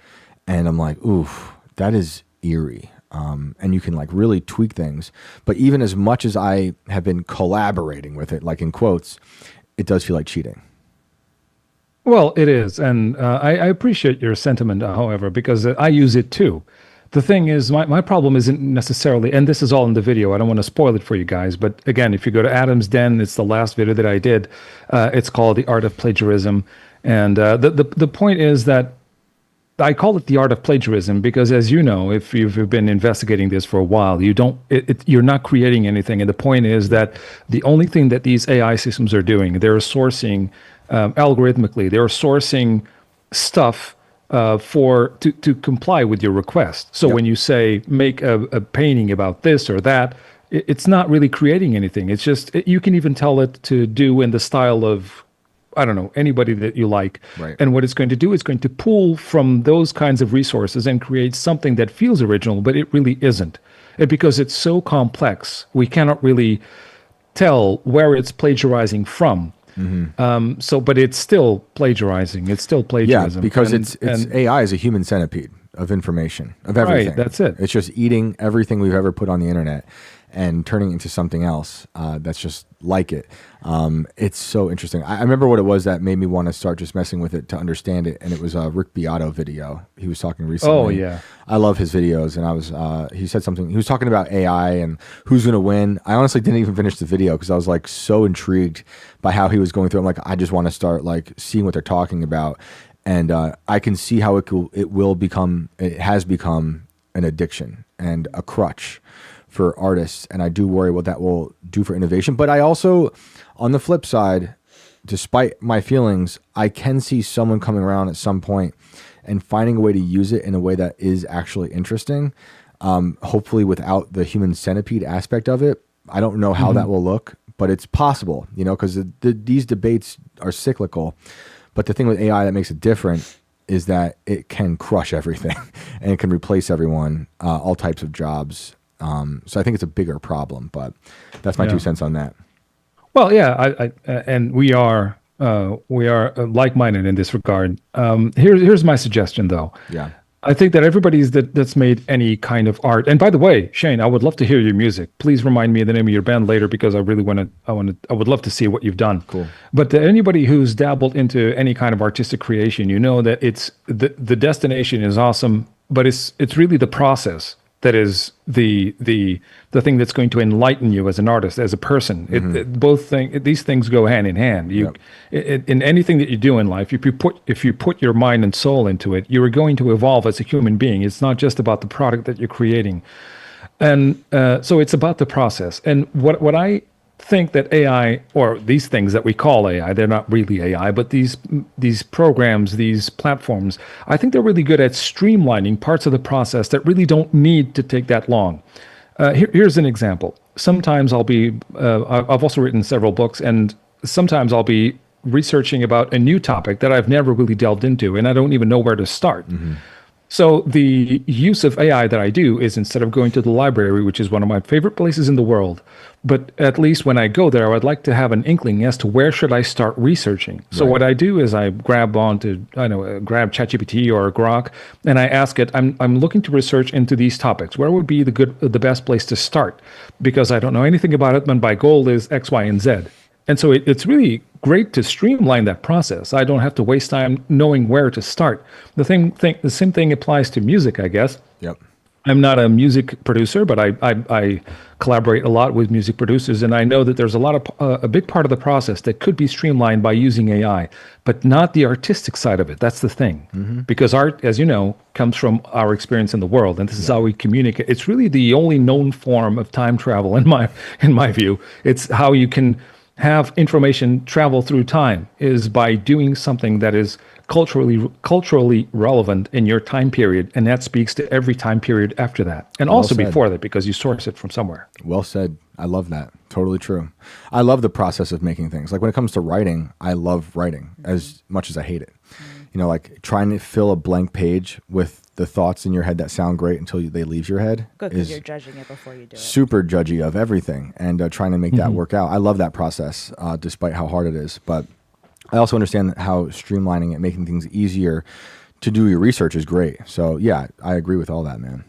and I'm like, oof, that is eerie. And you can like really tweak things. But even as much as I have been collaborating with it, like in quotes, it does feel like cheating. Well, it is. And I appreciate your sentiment, however, because I use it too. The thing is, my problem isn't necessarily, and this is all in the video, I don't want to spoil it for you guys, but again, if you go to Adam's Den, it's the last video that I did. It's called The Art of Plagiarism. And the point is that I call it the art of plagiarism because, as you know, if you've been investigating this for a while, you're not creating anything. And the point is that the only thing that these AI systems are doing, they're sourcing algorithmically, they're sourcing stuff to comply with your request. So when you say make a painting about this or that, it's not really creating anything. It's just you can even tell it to do in the style of, I don't know, anybody that you like. Right. And what it's going to do is going to pull from those kinds of resources and create something that feels original, but it really isn't. And because it's so complex, we cannot really tell where it's plagiarizing from. But it's still plagiarizing. It's still plagiarism. Yeah, because it's AI is a human centipede of information, of everything. Right, that's it. It's just eating everything we've ever put on the internet and turning it into something else that's just like it. It's so interesting. I remember what it was that made me want to start just messing with it to understand it, and it was a Rick Beato video. He was talking recently. Oh, yeah. I love his videos, and he said something. He was talking about AI and who's going to win. I honestly didn't even finish the video because I was like so intrigued by how he was going through. I'm like, I just want to start like seeing what they're talking about, and I can see how it has become an addiction and a crutch for artists, and I do worry what that will do for innovation. But I also, on the flip side, despite my feelings, I can see someone coming around at some point and finding a way to use it in a way that is actually interesting, hopefully without the human centipede aspect of it. I don't know how that will look, but it's possible, because these debates are cyclical. But the thing with AI that makes it different is that it can crush everything and it can replace everyone, all types of jobs. So I think it's a bigger problem, but that's my 2 cents on that. Well, yeah, and we are like-minded in this regard. Here's my suggestion, though. Yeah. I think that everybody that's made any kind of art. And by the way, Shane, I would love to hear your music. Please remind me of the name of your band later, because I really I would love to see what you've done. Cool. But to anybody who's dabbled into any kind of artistic creation, you know that it's the destination is awesome, but it's really the process that is the thing that's going to enlighten you as an artist, as a person. These things go hand in hand. In anything that you do in life, if you put your mind and soul into it, you are going to evolve as a human being. It's not just about the product that you're creating, and so it's about the process. And what I think that AI, or these things that we call AI, they're not really AI, but these programs, these platforms, I think they're really good at streamlining parts of the process that really don't need to take that long. Here's an example. Sometimes I've also written several books, and sometimes I'll be researching about a new topic that I've never really delved into, and I don't even know where to start. So the use of AI that I do is, instead of going to the library, which is one of my favorite places in the world, but at least when I go there, I would like to have an inkling as to where should I start researching. So what I do is I grab ChatGPT or Grok, and I ask it, I'm looking to research into these topics. Where would be the best place to start? Because I don't know anything about it, and my goal is X, Y, and Z. And so it's really great to streamline that process. I don't have to waste time knowing where to start. The same thing applies to music, I guess. Yep. I'm not a music producer, but I collaborate a lot with music producers, and I know that there's a big part of the process that could be streamlined by using AI, but not the artistic side of it. That's the thing, because art, as you know, comes from our experience in the world, and this is how we communicate. It's really the only known form of time travel in my view. It's how you can have information travel through time, is by doing something that is culturally relevant in your time period, and that speaks to every time period after that, and also before that, because you source it from somewhere. Well said. I love that. Totally true. I love the process of making things. Like when it comes to writing, I love writing as much as I hate it. Like trying to fill a blank page with the thoughts in your head that sound great until they leave your head. Good, because you're judging it before you do it. Super judgy of everything, and trying to make that work out. I love that process, despite how hard it is. But I also understand how streamlining it, making things easier to do your research is great. So yeah, I agree with all that, man.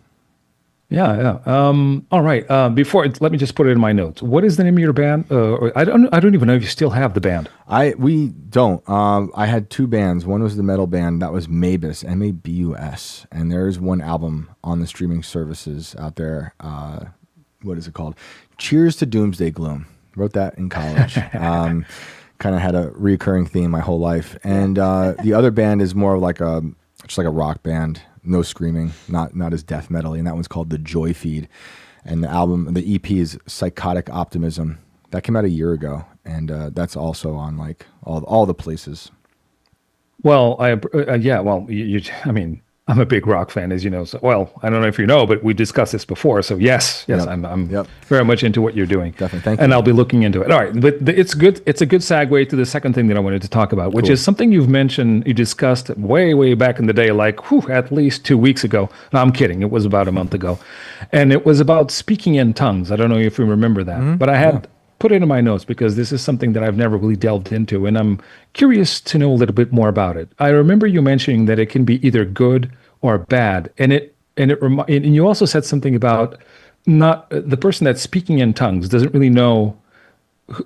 Yeah. All right. Let me just put it in my notes. What is the name of your band? I don't even know if you still have the band. We don't. I had 2 bands. One was the metal band that was Mabus, Mabus, and there's one album on the streaming services out there. What is it called? Cheers to Doomsday Gloom. Wrote that in college. Kind of had a recurring theme my whole life. And the other band is more like just like a rock band. No screaming, not as death metal-y, and that one's called The Joy Feed. And the EP is Psychotic Optimism. That came out a year ago, and that's also on like all the places. Well, I'm a big rock fan, as you know. So, I don't know if you know, but we discussed this before. So yes, yep. I'm very much into what you're doing. Definitely, thank you. And I'll be looking into it. All right, but it's good. It's a good segue to the second thing that I wanted to talk about, which is something you've mentioned. You discussed way back in the day, like at least 2 weeks ago. No, I'm kidding. It was about a month ago, and it was about speaking in tongues. I don't know if you remember that, but I had put it in my notes because this is something that I've never really delved into, and I'm curious to know a little bit more about it. I remember you mentioning that it can be either good or bad, and you also said something about not the person that's speaking in tongues doesn't really know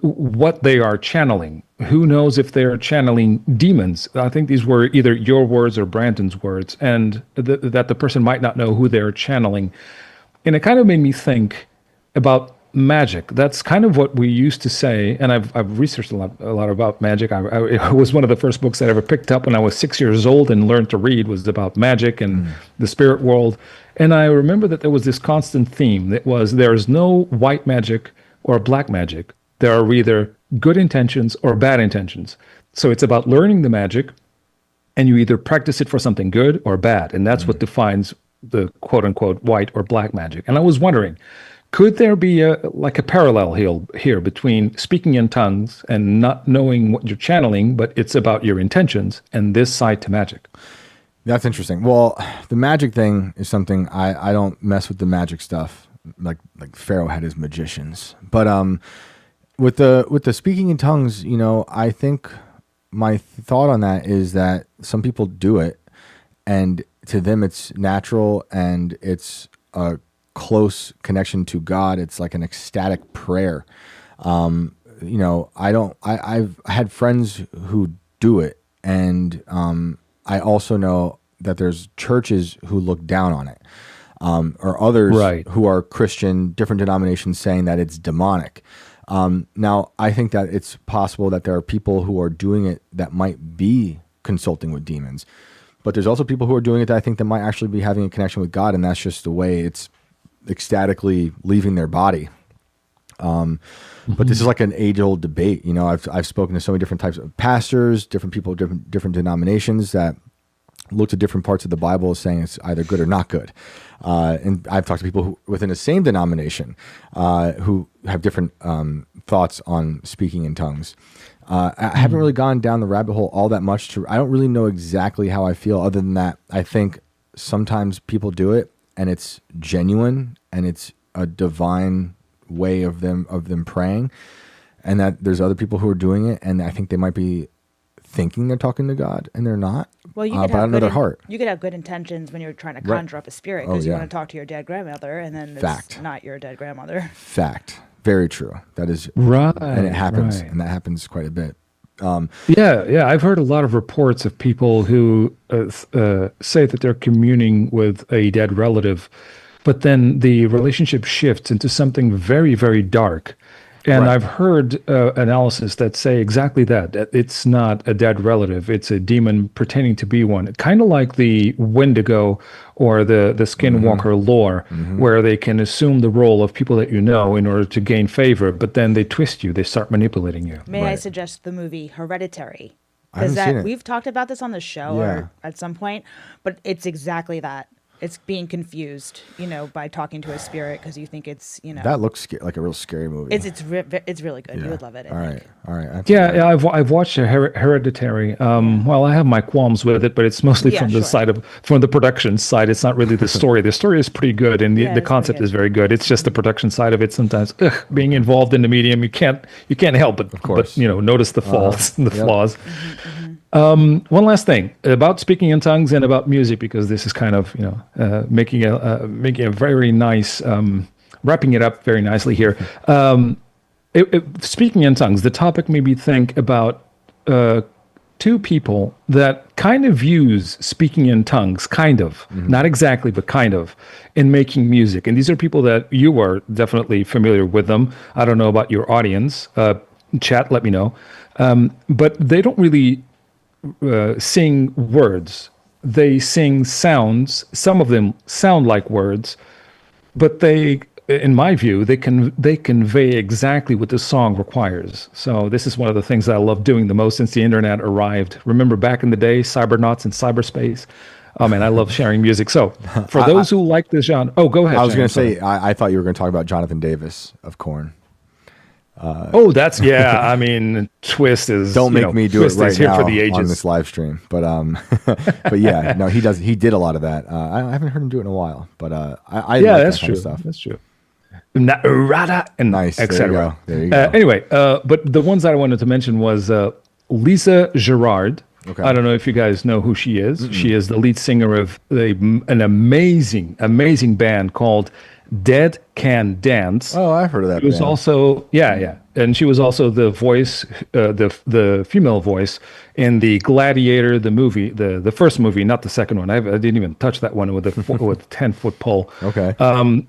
what they are channeling. Who knows if they're channeling demons? I think these were either your words or Brandon's words, and that the person might not know who they're channeling. And it kind of made me think about magic. That's kind of what we used to say, and I've researched a lot about magic. It was one of the first books I ever picked up when I was 6 years old and learned to read, was about magic and the spirit world. And I remember that there was this constant theme that was, there's no white magic or black magic. There are either good intentions or bad intentions. So it's about learning the magic, and you either practice it for something good or bad, and that's what defines the quote-unquote white or black magic. And I was wondering, could there be a parallel here between speaking in tongues and not knowing what you're channeling, but it's about your intentions, and this side to magic? That's interesting. Well, the magic thing is something I don't mess with the magic stuff. like Pharaoh had his magicians. But with the speaking in tongues, you know, I think my thought on that is that some people do it, and to them it's natural and it's a close connection to God. It's like an ecstatic prayer. You know, I've had friends who do it, and I also know that there's churches who look down on it, or others who are Christian, different denominations, saying that it's demonic. Now, I think that it's possible that there are people who are doing it that might be consulting with demons, but there's also people who are doing it that I think that might actually be having a connection with God, and that's just the way it's ecstatically leaving their body. But this is like an age-old debate. You know, I've spoken to so many different types of pastors, different people, different denominations that looked at different parts of the Bible as saying it's either good or not good. And I've talked to people who, within the same denomination, who have different thoughts on speaking in tongues. I haven't really gone down the rabbit hole all that much. I don't really know exactly how I feel, other than that I think sometimes people do it and it's genuine and it's a divine way of them praying, and that there's other people who are doing it and I think they might be thinking they're talking to God and they're not. Well, you could have their heart. You could have good intentions when you're trying to conjure up a spirit because you want to talk to your dead grandmother, and then it's not your dead grandmother. Fact. Very true. That is right, and it happens, and that happens quite a bit. Yeah. I've heard a lot of reports of people who say that they're communing with a dead relative, but then the relationship shifts into something very, very dark. And I've heard analysis that say exactly that it's not a dead relative, it's a demon pretending to be one. Kind of like the Wendigo or the Skinwalker lore, where they can assume the role of people that you know in order to gain favor, but then they twist you, they start manipulating you. May I suggest the movie Hereditary? Because we've talked about this on the show or at some point, but it's exactly that. It's being confused, you know, by talking to a spirit because you think it's, you know. That looks like a real scary movie. It's really good. Yeah. You would love it. I think. Yeah, I've watched Hereditary. Well, I have my qualms with it, but it's mostly from the production side. It's not really the story. The story is pretty good, and the concept is very good. It's just the production side of it. Sometimes being involved in the medium, you can't help but you know, notice the faults and the flaws. One last thing about speaking in tongues and about music, because this is kind of, you know, making a very nice, wrapping it up very nicely here. Speaking in tongues, the topic made me think about two people that kind of use speaking in tongues, not exactly, but kind of, in making music. And these are people that you are definitely familiar with them. I don't know about your audience. Chat, let me know. But they don't really sing words. They sing sounds. Some of them sound like words, but they, in my view, they convey exactly what the song requires. So this is one of the things that I love doing the most since the internet arrived. Remember back in the day, cybernauts in cyberspace? Oh man, I love sharing music. So for those who like this genre, go ahead. I was going to say, I thought you were going to talk about Jonathan Davis of Korn. That's I mean, Twist is. Don't make me do Twist it right now for the ages. On this live stream, but but yeah, no, he does. He did a lot of that. I haven't heard him do it in a while, but I like that's that true. Kind of stuff. That's true. And nice, etc. There you go. Anyway, but the ones that I wanted to mention was Lisa Gerard. Okay. I don't know if you guys know who she is. Mm-mm. She is the lead singer of an amazing band called Dead Can Dance. Oh, I've heard of that. She was also, and she was also the voice, the female voice in the Gladiator, the movie, the first movie, not the second one. I didn't even touch that one with the 10-foot pole. Okay.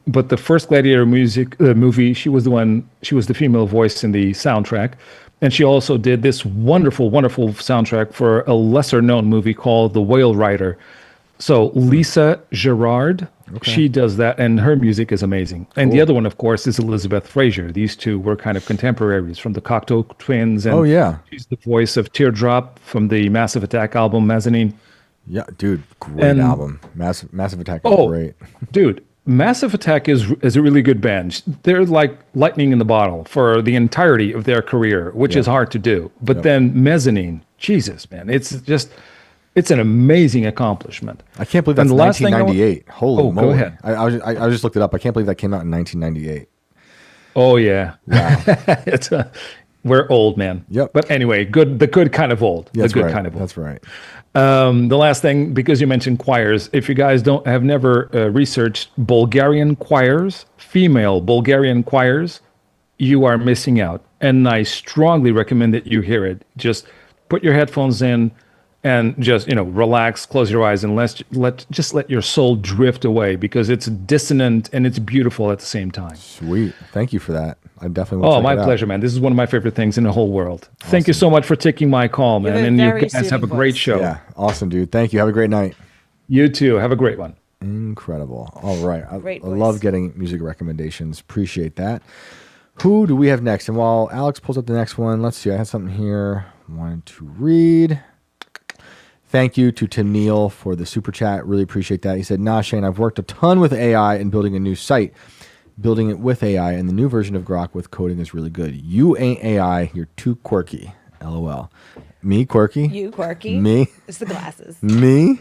But the first Gladiator movie, she was the female voice in the soundtrack. And she also did this wonderful, wonderful soundtrack for a lesser known movie called The Whale Rider. So Lisa Gerard, she does that, and her music is amazing. And the other one, of course, is Elizabeth Fraser. These two were kind of contemporaries from the Cocteau Twins. And she's the voice of Teardrop from the Massive Attack album, Mezzanine. Yeah, dude, great album. Massive Attack is great. Dude, Massive Attack is a really good band. They're like lightning in the bottle for the entirety of their career, which is hard to do. But then Mezzanine, Jesus, man, it's just... It's an amazing accomplishment. I can't believe that's And the last thing 1998. Holy moly. Go ahead. I just looked it up. I can't believe that came out in 1998. Oh yeah. Wow. We're old, man. Yep. But anyway, the good kind of old. That's the good right. kind of old. That's right. The last thing, because you mentioned choirs, if you guys have never researched Bulgarian choirs, female Bulgarian choirs, you are missing out. And I strongly recommend that you hear it. Just put your headphones in and just, relax, close your eyes, and let your soul drift away, because it's dissonant and it's beautiful at the same time. Sweet. Thank you for that. I definitely will. Oh, my pleasure, man. This is one of my favorite things in the whole world. Awesome. Thank you so much for taking my call, man. And you guys have a great show. Yeah. Awesome, dude. Thank you. Have a great night. You too. Have a great one. Incredible. All right. I voice. love getting music recommendations. Appreciate that. Who do we have next? And while Alex pulls up the next one, let's see. I had something here I wanted to read. Thank you to Neil for the super chat. Really appreciate that. He said, "Nah, Shane, I've worked a ton with AI and building a new site. Building it with AI, and the new version of Grok with coding is really good. You ain't AI. You're too quirky. LOL. Me quirky? You quirky? Me? It's the glasses. Me?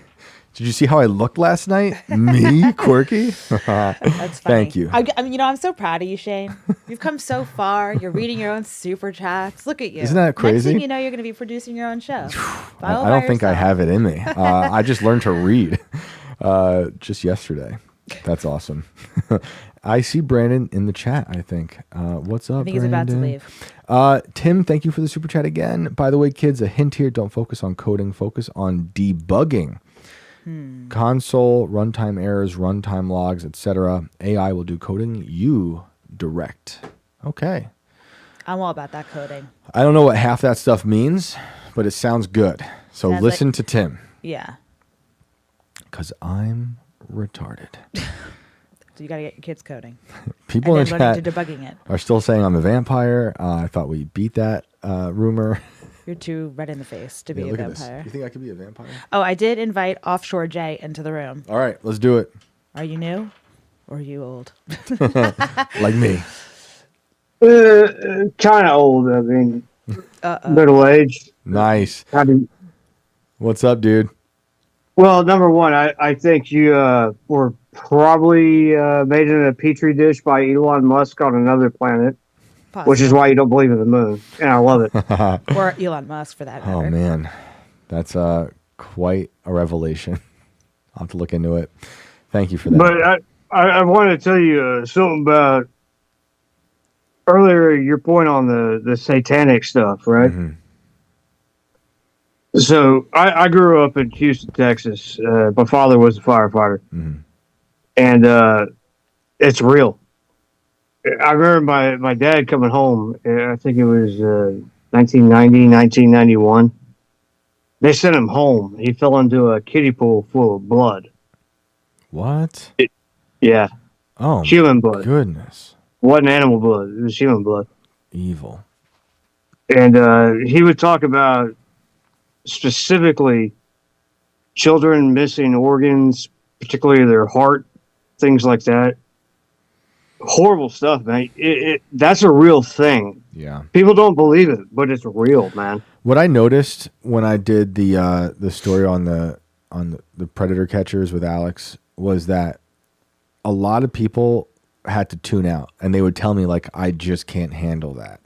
Did you see how I looked last night? Me quirky? That's funny. Thank you. I mean, I'm so proud of you, Shane. You've come so far. You're reading your own super chats. Look at you. Isn't that crazy? Next thing you know, you're going to be producing your own show. I don't think I have it in me. I just learned to read just yesterday. That's awesome. I see Brandon in the chat, I think. What's up, I think he's about to leave. Tim, thank you for the super chat again. By the way, kids, a hint here. Don't focus on coding. Focus on debugging. Console, runtime errors, runtime logs, etc. AI will do coding. You direct. Okay. I'm all about that coding. I don't know what half that stuff means, but it sounds good. So Sounds listen like- to Tim. Yeah. Because I'm retarded. So you got to get your kids coding. People in and the then learning chat to debugging it. are still saying I'm a vampire. I thought we beat that rumor. You're too red in the face to be a Look at this. vampire. You think I could be a vampire? Oh, I did invite Offshore Jay into the room. All right, let's do it. Are you new or are you old? Like me. Kind of old. I mean, middle aged. Nice. How do you, What's up, dude? well, number one, I think you were probably made in a petri dish by Elon Musk on another planet, which is why you don't believe in the moon. And I love it. Or Elon Musk, for that matter. Oh, man. That's quite a revelation. I'll have to look into it. Thank you for that. But I wanted to tell you something about earlier, your point on the satanic stuff, right? Mhm. So I grew up in Houston, Texas. My father was a firefighter. Mhm. And it's real. I remember my dad coming home. I think it was 1990, 1991. They sent him home. He fell into a kiddie pool full of blood. What? Yeah, Oh, human blood. goodness. Wasn't animal blood. It was human blood. Evil. And he would talk about specifically children missing organs, particularly their heart, things like that. Horrible stuff, man. That's a real thing. Yeah. People don't believe it, but it's real, man. What I noticed when I did the story on the predator catchers with Alex was that a lot of people had to tune out, and they would tell me, like, I just can't handle that.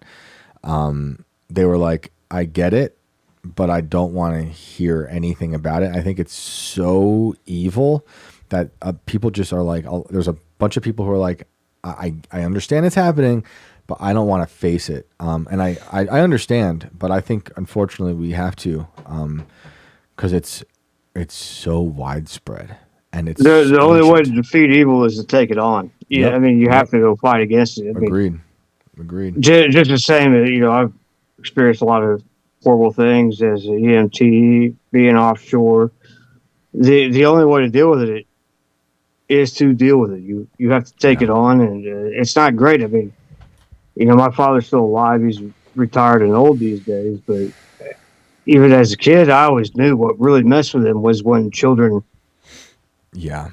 They were like, I get it, but I don't want to hear anything about it. I think it's so evil that people just are like, there's a bunch of people who are like, I understand it's happening, but I don't want to face it. And I understand, but I think unfortunately we have to, because it's so widespread, and it's The only way to defeat evil is to take it on. Yeah, Yep. I mean, you have to go fight against it. I mean, Agreed. just the same. I've experienced a lot of horrible things as an EMT, being offshore. The only way to deal with it is to deal with it. You have to take it on, and it's not great. I mean, my father's still alive. He's retired and old these days, but even as a kid, I always knew what really messed with him was when children. Yeah.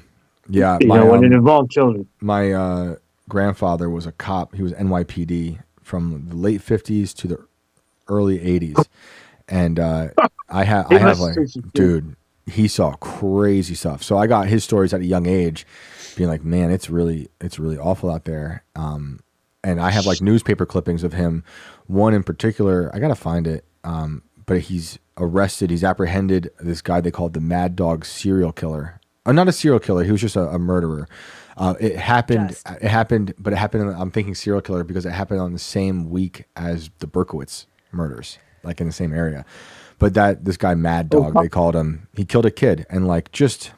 When it involved children. My grandfather was a cop. He was NYPD from the late 50s to the early 80s, and I have like, dude, he saw crazy stuff. So I got his stories at a young age, being like, man, it's really awful out there. And I have like newspaper clippings of him. One in particular, I gotta find it. But he's arrested. He's apprehended. This guy they called the Mad Dog serial killer. Not a serial killer. He was just a murderer. It happened. But it happened. I'm thinking serial killer because it happened on the same week as the Berkowitz murders, like in the same area. But this guy Mad Dog, they called him. He killed a kid and like just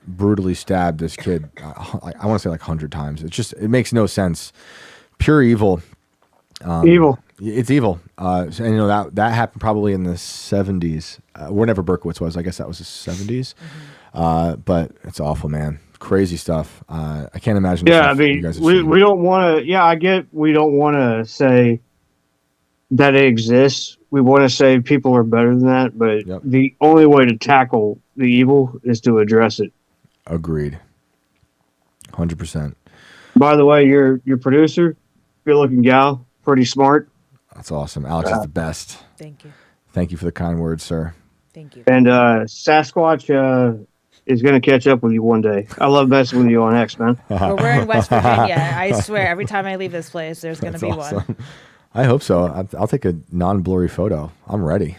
brutally stabbed this kid. I want to say like 100 times. It makes no sense. Pure evil. Evil. It's evil. And you know that happened probably in the 70s. Whenever Berkowitz was, I guess that was the 70s. But it's awful, man. Crazy stuff. I can't imagine. Yeah, I mean, we don't want to. Yeah, I get. We don't want to say that it exists. We want to say people are better than that. But the only way to tackle the evil is to address it. Agreed. 100%. By the way, your producer, good-looking gal, pretty smart. That's awesome. Alex is the best. Thank you. Thank you for the kind words, sir. Thank you. And Sasquatch is going to catch up with you one day. I love messing with you on X, man. Well, we're in West Virginia. I swever, every time I leave this place, there's going to be awesome. one. I hope so. I'll take a non-blurry photo. I'm ready.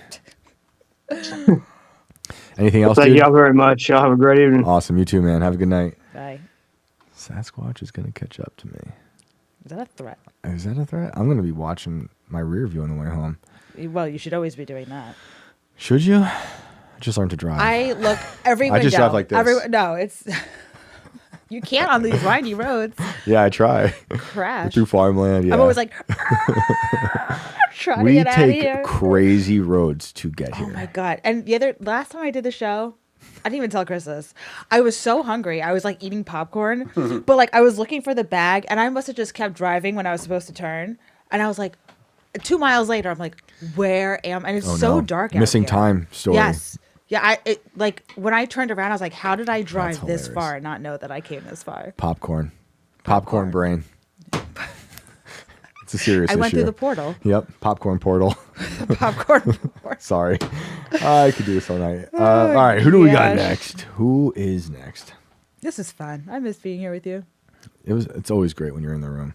Anything else, Thank dude? y'all very much. Y'all have a great evening. Awesome. You too, man. Have a good night. Bye. Sasquatch is going to catch up to me. Is that a threat? Is that a threat? I'm going to be watching my rear view on the way home. Well, you should always be doing that. Should you? I just learned to drive. I look every window. I just drive like this. No, it's... You can't on these windy roads. Yeah, I try. Crash. Through farmland, yeah. I'm always like... trying to get out of here. We take crazy roads to get here. Oh, my God. And last time I did the show... I didn't even tell Chris this. I was so hungry. I was like eating popcorn, but like I was looking for the bag, and I must have just kept driving when I was supposed to turn. And I was like, 2 miles later, I'm like, where am? And it's so dark out Missing here. time story. Yes. Yeah. Like when I turned around, I was like, how did I drive this far and not know that I came this far? Popcorn brain. It's a serious issue. I went through the portal. Yep. Popcorn portal. Popcorn portal. Sorry. I could do this all night. All right. Who do we got next? Who is next? This is fun. I miss being here with you. It's always great when you're in the room.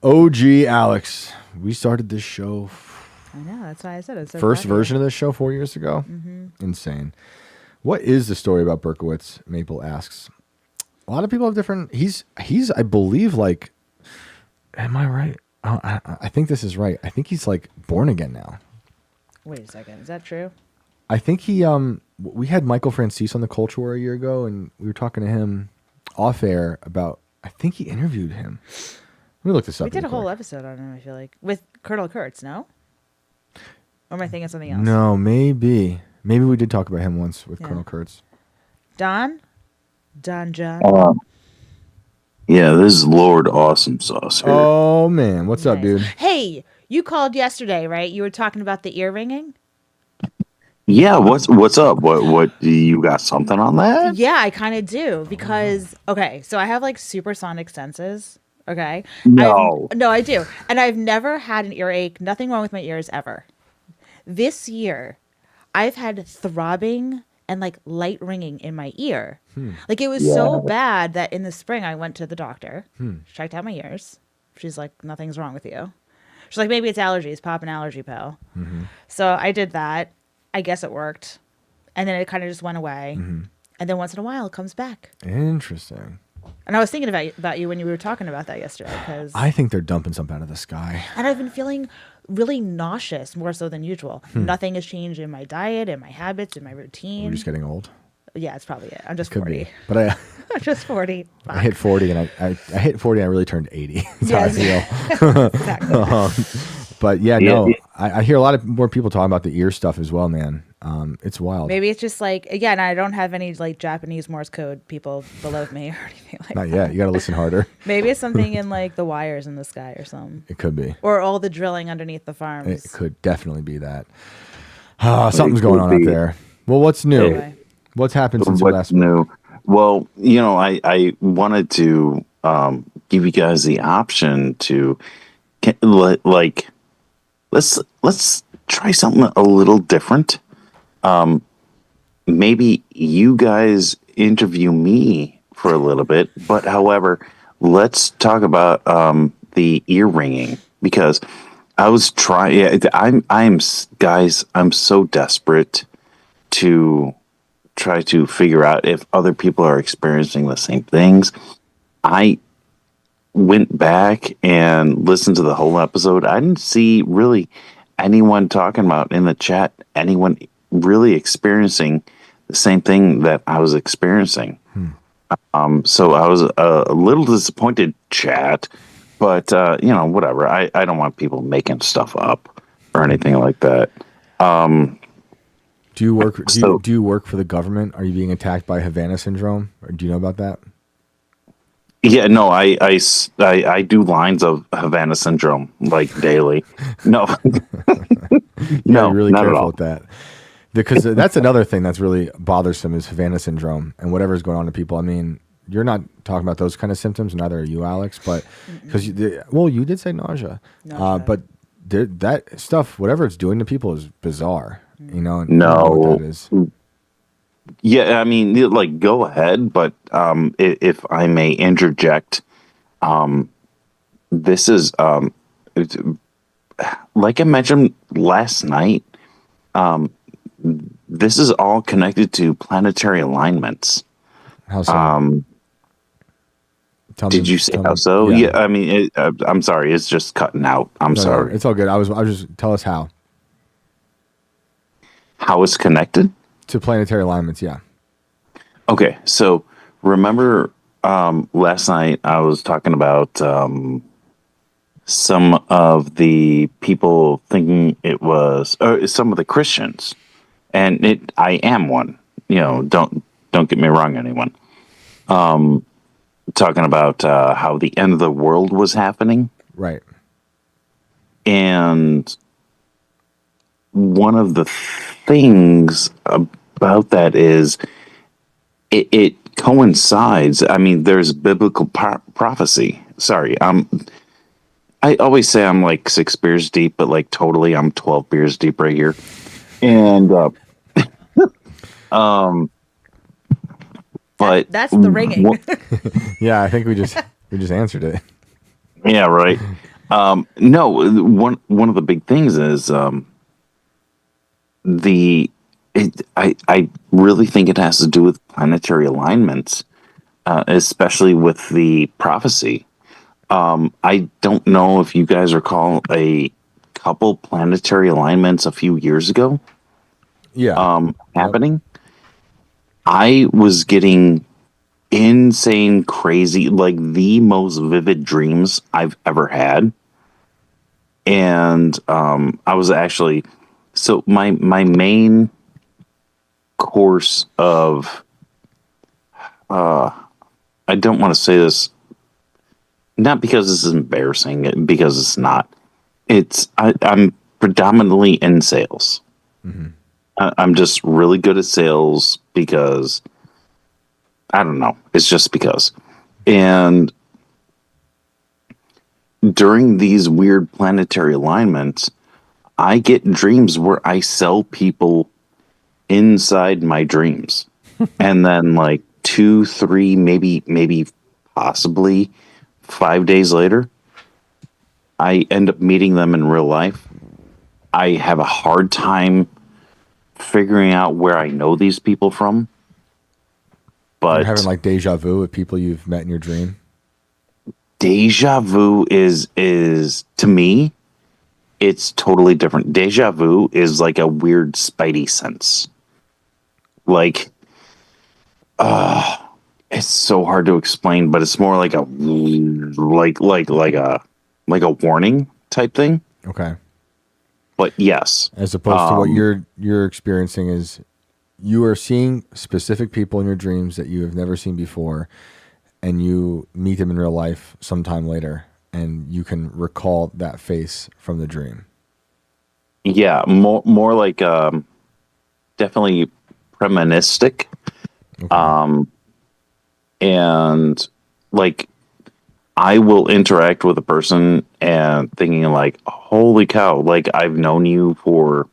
OG Alex. We started this show. I know. That's why I said it's so first version of this show 4 years ago. Mm-hmm. Insane. What is the story about Berkowitz? Maple asks. A lot of people have different. He's I believe like. Am I right? I think this is right. I think he's like born again now. Wait a second. Is that true? I think he we had Michael Francis on the Culture War a year ago, and we were talking to him off air about. I think he interviewed him. Let me look this up. We did a whole episode on him. I feel like with Colonel Kurtz. No. Or am I thinking something else? No, maybe we did talk about him once with Colonel Kurtz. Don John. Yeah, this is Lord Awesome Sauce here. Oh man, what's up, dude? Hey, you called yesterday, right? You were talking about the ear ringing. Yeah, what's up? What do you got something on that? Yeah, I kind of do because so I have like supersonic senses. Okay. No, I do, and I've never had an earache. Nothing wrong with my ears ever. This year, I've had throbbing and like light ringing in my ear. Like it was so bad that in the spring I went to the doctor, checked out my ears. She's like, nothing's wrong with you. She's like, maybe it's allergies, pop an allergy pill. So I did that. I guess it worked. And then it kind of just went away. And then once in a while it comes back. Interesting. And I was thinking about you when you were talking about that yesterday. Because I think they're dumping something out of the sky. And I've been feeling really nauseous, more so than usual. Nothing has changed in my diet, in my habits, in my routine. We're just getting old. Yeah, it's probably it. I'm just Could 40. be. But I'm just 40. I hit 40 and I hit 40 and I really turned 80. That's how I feel. Exactly. But yeah, no, I hear a lot of more people talking about the ear stuff as well, man. It's wild. Maybe it's just like, again, I don't have any like Japanese Morse code people below me or anything like that. Not yet. You got to listen harder. Maybe it's something in like the wires in the sky or something. It could be. Or all the drilling underneath the farms. It could definitely be that. Something's going on up there. Well, what's new? Anyway. What's happened since we last new? Well, I wanted to give you guys the option to let's try something a little different. maybe you guys interview me for a little bit, but however, let's talk about the ear ringing, because I was trying. Yeah, I'm guys. I'm so desperate to try to figure out if other people are experiencing the same things. I went back and listened to the whole episode. I didn't see really anyone talking about in the chat, anyone really experiencing the same thing that I was experiencing. So I was a little disappointed, chat, but whatever. I don't want people making stuff up or anything like that. Do you work? Do you work for the government? Are you being attacked by Havana syndrome? Or do you know about that? Yeah, no, I do lines of Havana syndrome like daily. No, no, be really not at careful all. with that, because that's another thing that's really bothersome is Havana syndrome and whatever's going on to people. I mean, you're not talking about those kind of symptoms, neither are you, Alex. But because you did say nausea. But that stuff, whatever it's doing to people, is bizarre. You know, and I don't know what that is. Yeah, I mean, like, go ahead, but if I may interject, this is like I mentioned last night. This is all connected to planetary alignments. How so? Did you say how so? Yeah, I mean, I'm sorry, it's just cutting out. I'm sorry. No, it's all good. I was just tell us how. How it's connected? To planetary alignments, yeah. Okay, so remember last night I was talking about some of the people thinking it was some of the Christians, and I am one. Don't get me wrong, anyone. Talking about how the end of the world was happening, right? And one of the things about that is it coincides. I mean, there's biblical prophecy. Sorry, I always say I'm like 6 beers deep, but like totally I'm 12 beers deep right here. And but that's the ringing. Yeah, I think we just answered it. Yeah, right. No, one of the big things is I really think it has to do with planetary alignments, especially with the prophecy. I don't know if you guys recall a couple planetary alignments a few years ago. Yeah. Happening. I was getting insane, crazy, like the most vivid dreams I've ever had. And I was actually, so my main course of, I don't want to say this, not because this is embarrassing, because it's not. I'm predominantly in sales. Mm-hmm. I'm just really good at sales because, I don't know, it's just because. And during these weird planetary alignments, I get dreams where I sell people inside my dreams. And then like 2, 3, maybe possibly 5 days later, I end up meeting them in real life. I have a hard time figuring out where I know these people from. But you're having like deja vu with people you've met in your dream. Deja vu is to me, it's totally different. Deja vu is like a weird spidey sense. Like, it's so hard to explain, but it's more like a like a warning type thing. Okay. But yes, as opposed to what you're experiencing is you are seeing specific people in your dreams that you have never seen before, and you meet them in real life sometime later, and you can recall that face from the dream. Yeah, more like definitely premoninistic. Okay. And like I will interact with a person and thinking like, holy cow, like I've known you for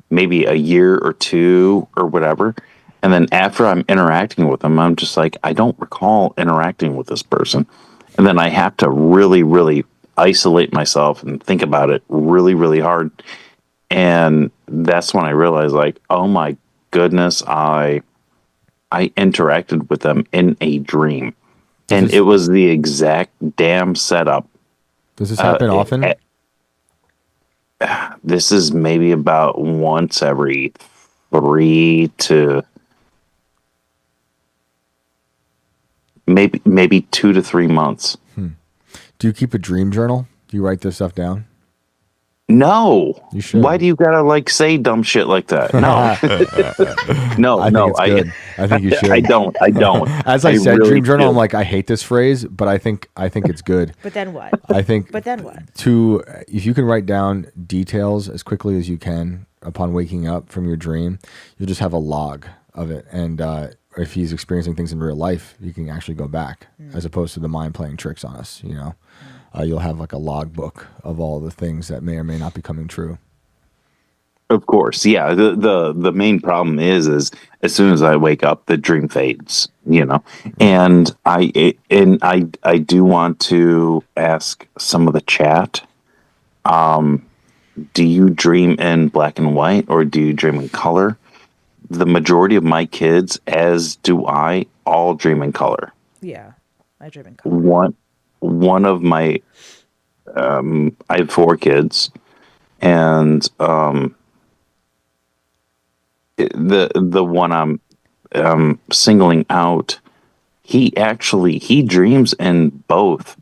maybe a year or two or whatever. And then after I'm interacting with them, I'm just like, I don't recall interacting with this person. And then I have to really, really isolate myself and think about it really, really hard. And that's when I realized, like, oh my goodness, I interacted with them in a dream. And it was the exact damn setup. Does this happen often? This is maybe about once every 3 to maybe 2 to 3 months. Do you keep a dream journal? Do you write this stuff down? No. You should. Why do you gotta like say dumb shit like that? No. I think you should. I don't. As I said, really dream journal. I'm like, I hate this phrase, but I think it's good. But then what? I think. But then what? If you can write down details as quickly as you can upon waking up from your dream, you'll just have a log of it. And if he's experiencing things in real life, you can actually go back, as opposed to the mind playing tricks on us. You know, you'll have like a log book of all the things that may or may not be coming true. Of course, yeah. The main problem is as soon as I wake up, the dream fades. You know, and I do want to ask some of the chat. Do you dream in black and white, or do you dream in color? The majority of my kids, as do I, all dream in color. Yeah, I dream in color. One of my, I have 4 kids, and the one I'm singling out, he dreams in both.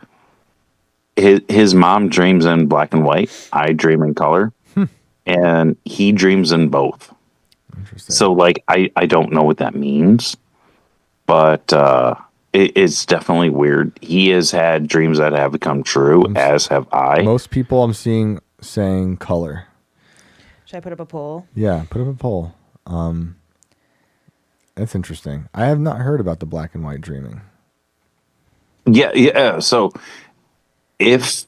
His mom dreams in black and white. I dream in color, and he dreams in both. So, like, I don't know what that means, but it's definitely weird. He has had dreams that have come true, as have I. Most people I'm seeing saying color. Should I put up a poll? Yeah, put up a poll. That's interesting. I have not heard about the black and white dreaming. Yeah. So, if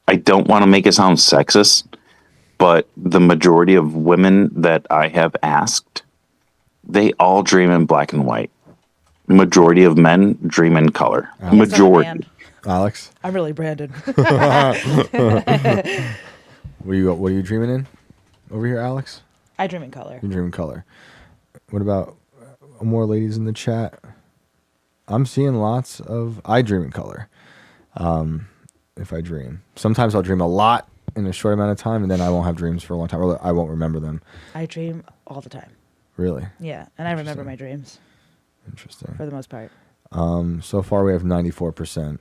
I don't want to make it sound sexist, but the majority of women that I have asked, they all dream in black and white. Majority of men dream in color. Majority. Alex? I'm really Brandon. What are you dreaming in over here, Alex? I dream in color. You dream in color. What about more ladies in the chat? I'm seeing lots of I dream in color. If I dream. Sometimes I'll dream a lot in a short amount of time, and then I won't have dreams for a long time, or I won't remember them. I dream all the time. Really? Yeah, and I remember my dreams. Interesting. For the most part. So far we have 94%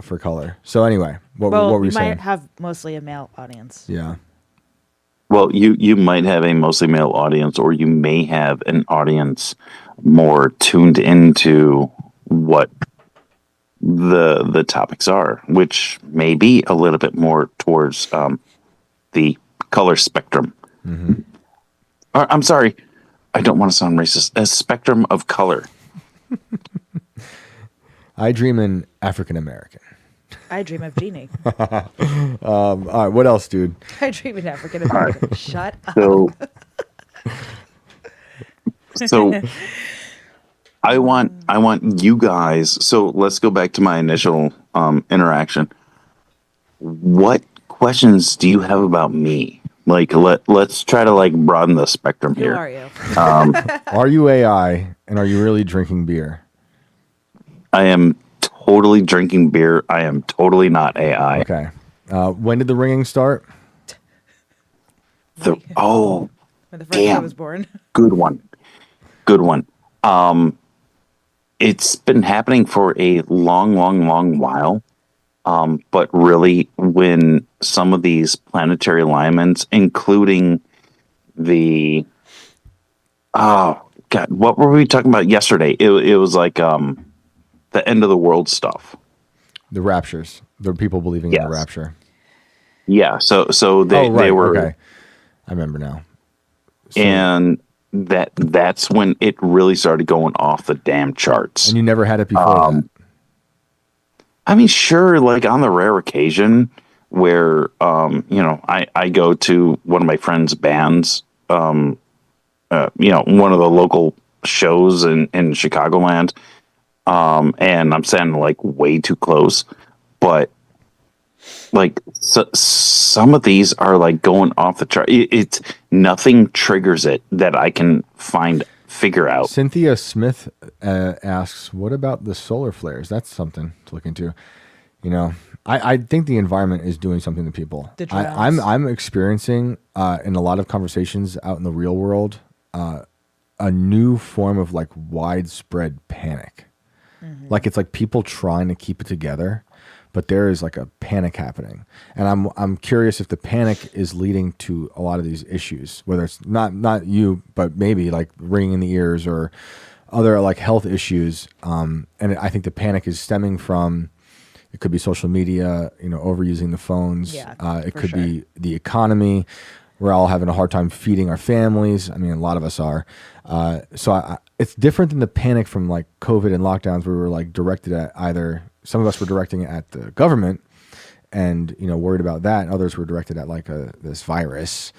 for color. So anyway, what were you saying? We might have mostly a male audience. Yeah. Well, you might have a mostly male audience, or you may have an audience more tuned into what the topics are, which may be a little bit more towards the color spectrum. Mm-hmm. Or, I'm sorry, I don't want to sound racist. A spectrum of color. I dream in African American. I dream of Jeannie. All right, what else, dude? I dream in African American. Right. Shut up. So I want you guys. So let's go back to my initial interaction. What questions do you have about me? Like, let's try to like broaden the spectrum here. Who are you? Are you AI, and are you really drinking beer? I am totally drinking beer. I am totally not AI. Okay. When did the ringing start? When the first damn. I was born. Good one. It's been happening for a long while. But really, when some of these planetary alignments, including the, oh God, what were we talking about yesterday? It was like the end of the world stuff. The raptures. The people believing in the rapture. Yeah. So they were. Okay. I remember now. So, and that's when it really started going off the damn charts. And you never had it before that. I mean, sure, like on the rare occasion where, I go to one of my friend's bands, one of the local shows in Chicagoland. And I'm standing like way too close, but like some of these are like going off the chart. It's nothing triggers it that I can figure out. Cynthia Smith asks, what about the solar flares? That's something to look into. I think the environment is doing something to people. I'm experiencing in a lot of conversations out in the real world a new form of like widespread panic. Mm-hmm. Like it's like people trying to keep it together, but there is like a panic happening, and I'm curious if the panic is leading to a lot of these issues, whether it's not you, but maybe like ringing in the ears or other like health issues. And I think the panic is stemming from. It could be social media, overusing the phones. Yeah, it could be the economy. We're all having a hard time feeding our families. I mean, a lot of us are. So it's different than the panic from like COVID and lockdowns where we were like directed at either, some of us were directing it at the government and, worried about that. And others were directed at like this virus,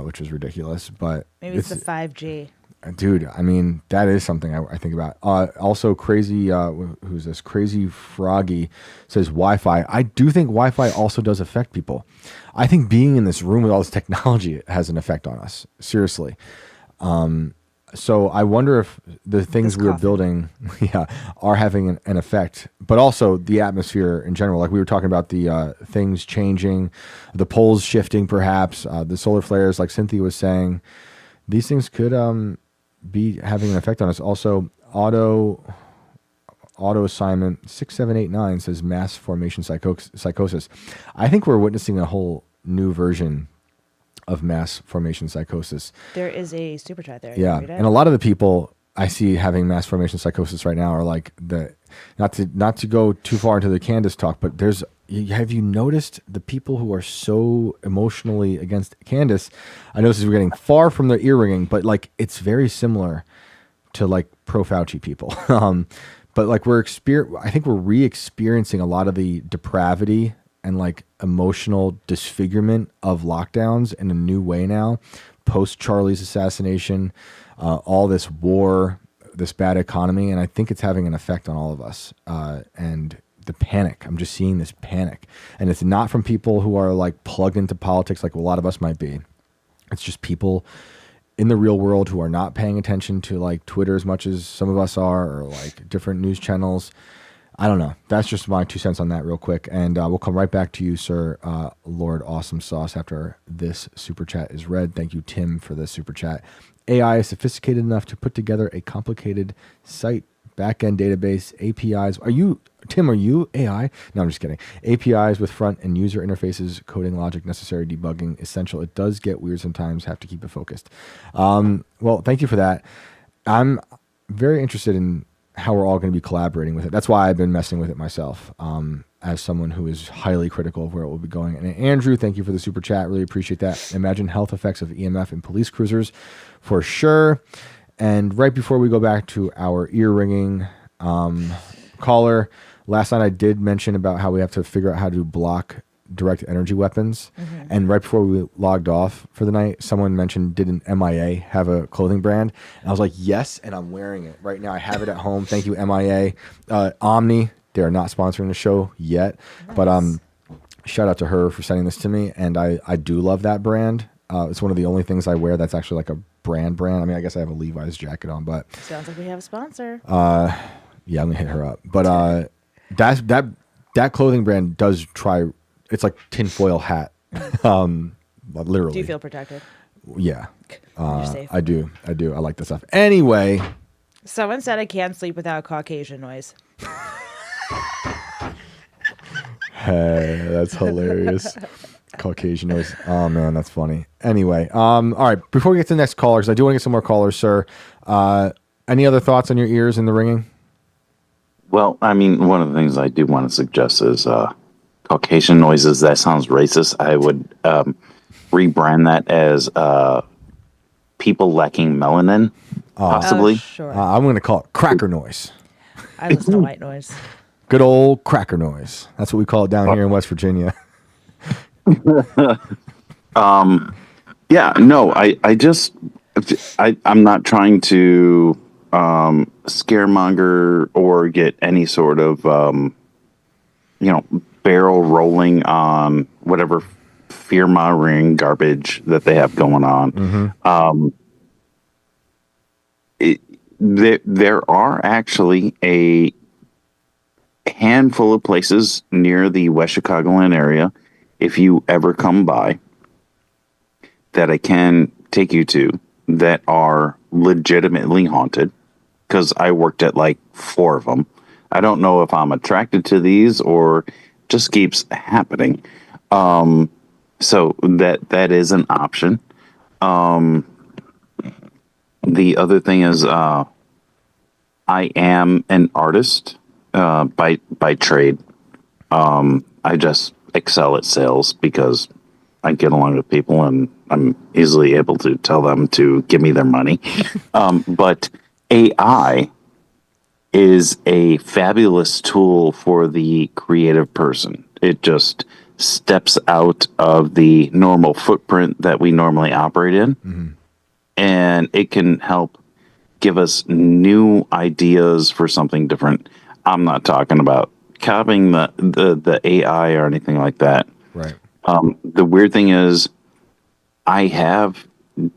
which was ridiculous. But maybe it's the 5G. Dude, I mean, that is something I think about. Also, Crazy, who's this? Crazy Froggy says Wi-Fi. I do think Wi-Fi also does affect people. I think being in this room with all this technology has an effect on us. Seriously. So I wonder if the things we're building are having an effect, but also the atmosphere in general. Like we were talking about the things changing, the poles shifting perhaps, the solar flares, like Cynthia was saying. These things could be having an effect on us. Also, auto assignment 6789 says mass formation psychosis. I think we're witnessing a whole new version of mass formation psychosis. There is a super chat there. Yeah, and a lot of the people I see having mass formation psychosis right now are like not to go too far into the Candace talk, but have you noticed the people who are so emotionally against Candace? I notice we're getting far from their ear ringing, but like it's very similar to like pro Fauci people. But like I think we're re-experiencing a lot of the depravity and like emotional disfigurement of lockdowns in a new way now, post Charlie's assassination, all this war, this bad economy, and I think it's having an effect on all of us. And the panic, I'm just seeing this panic, and it's not from people who are like plugged into politics like a lot of us might be. It's just people in the real world who are not paying attention to like Twitter as much as some of us are, or like different news channels. I don't know. That's just my 2 cents on that real quick. And we'll come right back to you, sir, Lord Awesome Sauce, after this super chat is read. Thank you, Tim, for this super chat. AI is sophisticated enough to put together a complicated site, backend database, APIs. Tim, are you AI? No, I'm just kidding. APIs with front and user interfaces, coding logic, necessary debugging, essential. It does get weird sometimes, have to keep it focused. Well, thank you for that. I'm very interested in how we're all going to be collaborating with it. That's why I've been messing with it myself, as someone who is highly critical of where it will be going. And Andrew, thank you for the super chat. Really appreciate that. Imagine health effects of EMF in police cruisers for sure. And right before we go back to our ear ringing caller, last night I did mention about how we have to figure out how to block direct energy weapons. Mm-hmm. And right before we logged off for the night, someone mentioned, did an MIA have a clothing brand? And I was like, yes, and I'm wearing it right now. I have it at home. Thank you, MIA. Omni, they're not sponsoring the show yet, nice. But shout out to her for sending this to me. And I do love that brand. It's one of the only things I wear that's actually like a brand. I mean, I guess I have a Levi's jacket on, but sounds like we have a sponsor. Yeah, I'm gonna hit her up. But that clothing brand does try. It's like tinfoil hat, literally. Do you feel protected? Yeah, You're safe. I do. I like that stuff. Anyway, someone said I can't sleep without Caucasian noise. Hey, that's hilarious. Caucasian noise. Oh man, that's funny. Anyway, all right. Before we get to the next caller, because I do want to get some more callers, sir. Any other thoughts on your ears and the ringing? Well, I mean, one of the things I do want to suggest is Caucasian noises. That sounds racist. I would rebrand that as people lacking melanin, possibly. Sure. I'm going to call it cracker noise. I listen to white noise. Good old cracker noise. That's what we call it down here in West Virginia. Yeah, no, I just, I'm not trying to scaremonger or get any sort of barrel rolling on whatever fear-mongering garbage that they have going on. There are actually a handful of places near the West Chicagoland area, if you ever come by, that I can take you to that are legitimately haunted, because I worked at like 4 of them. I don't know if I'm attracted to these or just keeps happening. So that is an option. The other thing is, I am an artist by trade. I just excel at sales because I get along with people and I'm easily able to tell them to give me their money. But AI is a fabulous tool for the creative person. It just steps out of the normal footprint that we normally operate in. And it can help give us new ideas for something different. I'm not talking about copying the AI or anything like that. Right. The weird thing is, I have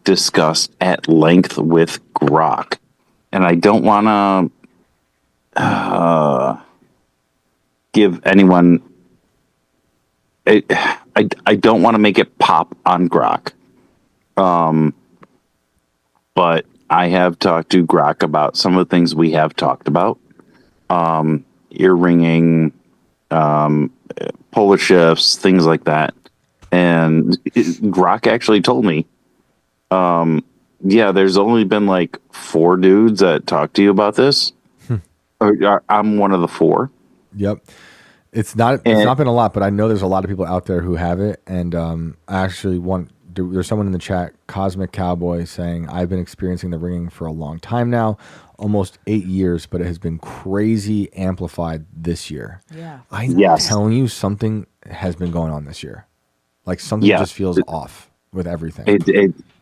discussed at length with Grok, and I don't want to give anyone. I don't want to make it pop on Grok. But I have talked to Grok about some of the things we have talked about. Ear ringing, polar shifts, things like that. And Grok actually told me, there's only been like 4 dudes that talked to you about this. I'm one of the 4. Yep. It's not been a lot, but I know there's a lot of people out there who have it. And I actually there's someone in the chat, Cosmic Cowboy, saying, I've been experiencing the ringing for a long time now, almost 8 years, but it has been crazy amplified this year. Yeah. I'm telling you, something has been going on this year. Like something just feels off with everything.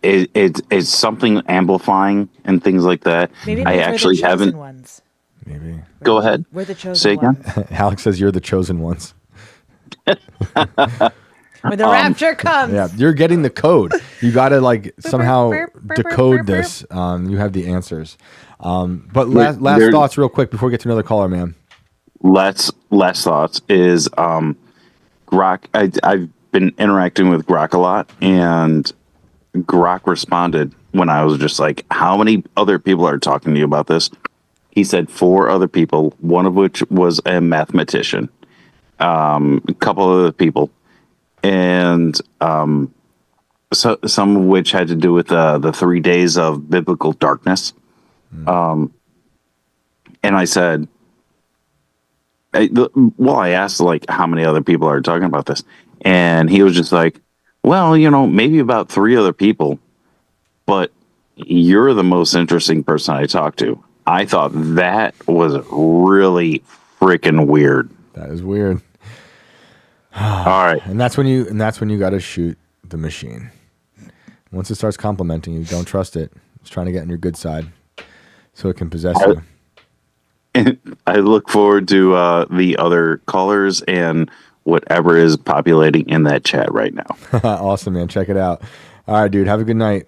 It's something amplifying and things like that. Maybe I actually the chosen haven't. Ones. Maybe. Go ahead. We're the chosen Say again? ones. Alex says you're the chosen ones. When the rapture comes. Yeah, you're getting the code. You got to like somehow decode this. You have the answers. But last thoughts real quick before we get to another caller, man. Last thoughts is Grok. I've been interacting with Grok a lot, and Grok responded when I was just like, how many other people are talking to you about this? He said 4 other people, one of which was a mathematician, a couple of other people, and so some of which had to do with the 3 days of biblical darkness. And I said, I asked like how many other people are talking about this, and he was just like, well, maybe about 3 other people, but you're the most interesting person I talked to. I thought that was really freaking weird. That is weird. All right. And that's when you got to shoot the machine. Once it starts complimenting you, don't trust it. It's trying to get on your good side so it can possess you. I look forward to the other callers and whatever is populating in that chat right now. Awesome, man. Check it out. All right, dude. Have a good night.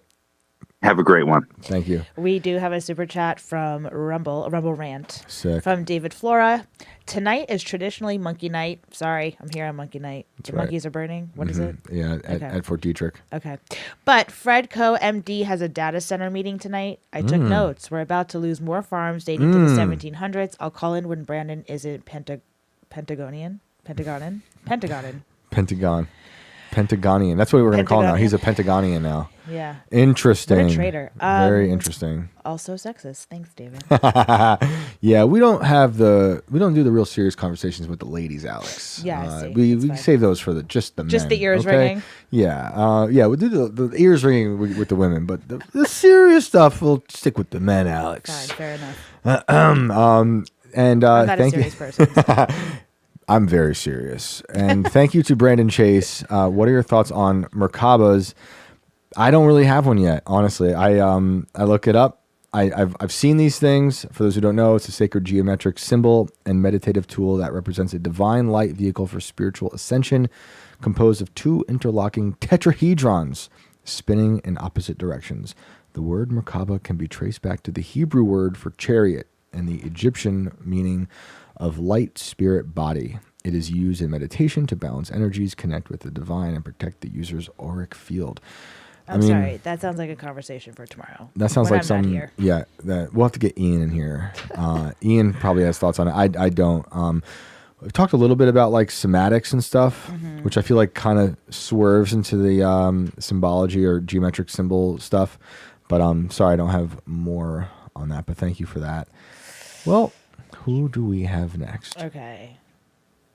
Have a great one. Thank you. We do have a super chat from Rumble Rant. Sick. From David Flora. Tonight is traditionally monkey night. Sorry, I'm here on monkey night. The monkeys are burning. What is it? Yeah, at Fort Detrick. Okay. But Fred Coe, MD, has a data center meeting tonight. I took notes. We're about to lose more farms dating to the 1700s. I'll call in when Brandon isn't Pentagonian. Pentagonian. That's what we're going to call him now. He's a Pentagonian now. Yeah. Interesting. What a traitor. Very interesting. Also sexist. Thanks, David. Yeah, we don't do the real serious conversations with the ladies, Alex. Yeah, we save those for just the men. Just the ears ringing. Yeah. We'll do the ears ringing with the women, but the serious stuff we'll stick with the men, Alex. Fine, fair enough. And I'm not thank a serious person. So. I'm very serious. And thank you to Brandon Chase. What are your thoughts on Merkaba's I don't really have one yet, honestly. I look it up. I've seen these things. For those who don't know, it's a sacred geometric symbol and meditative tool that represents a divine light vehicle for spiritual ascension, composed of 2 interlocking tetrahedrons spinning in opposite directions. The word Merkaba can be traced back to the Hebrew word for chariot and the Egyptian meaning of light, spirit, body. It is used in meditation to balance energies, connect with the divine, and protect the user's auric field. I'm sorry. That sounds like a conversation for tomorrow. That sounds like some. Yeah, we'll have to get Ian in here. Ian probably has thoughts on it. I don't. We've talked a little bit about like somatics and stuff, which I feel like kind of swerves into the symbology or geometric symbol stuff. But sorry, I don't have more on that. But thank you for that. Well, who do we have next? Okay.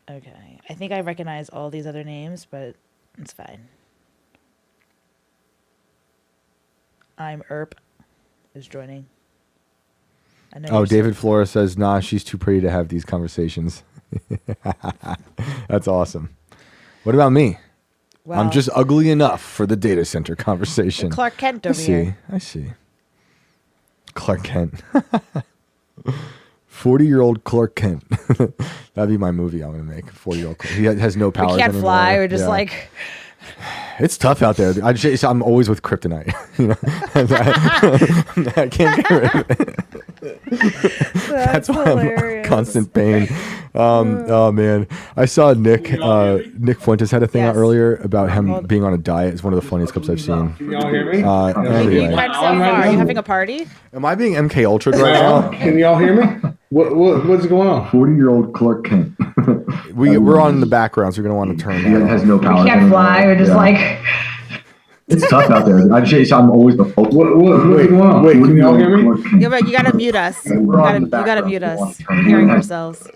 I think I recognize all these other names, but it's fine. I'm Erp is joining. David Flores says, nah, she's too pretty to have these conversations. That's awesome. What about me? Well, I'm just ugly enough for the data center conversation. Clark Kent over here. I see. Clark Kent. 40-year-old Clark Kent. That'd be my movie I'm going to make. 40-year-old Clark. He has no powers anymore. We can't fly. We're just like... It's tough out there. I'm always with kryptonite. I can't get rid of it. That's why I'm constant pain. Oh man, I saw Nick Fuentes had a thing out earlier about him being on a diet. It's one of the funniest clips I've seen. Can y'all hear me? Anyway. Are you having a party? Am I being MK Ultra'd right now? Can y'all hear me? What's going on? 40-year-old Clark Kent. We're on in the background, so you're gonna want to turn that. He has no power. We can't fly. We're just like. It's tough out there. I'm always the. What's going on? Wait, can y'all hear me? Yeah, but you gotta mute us. You gotta mute us. We're hearing ourselves.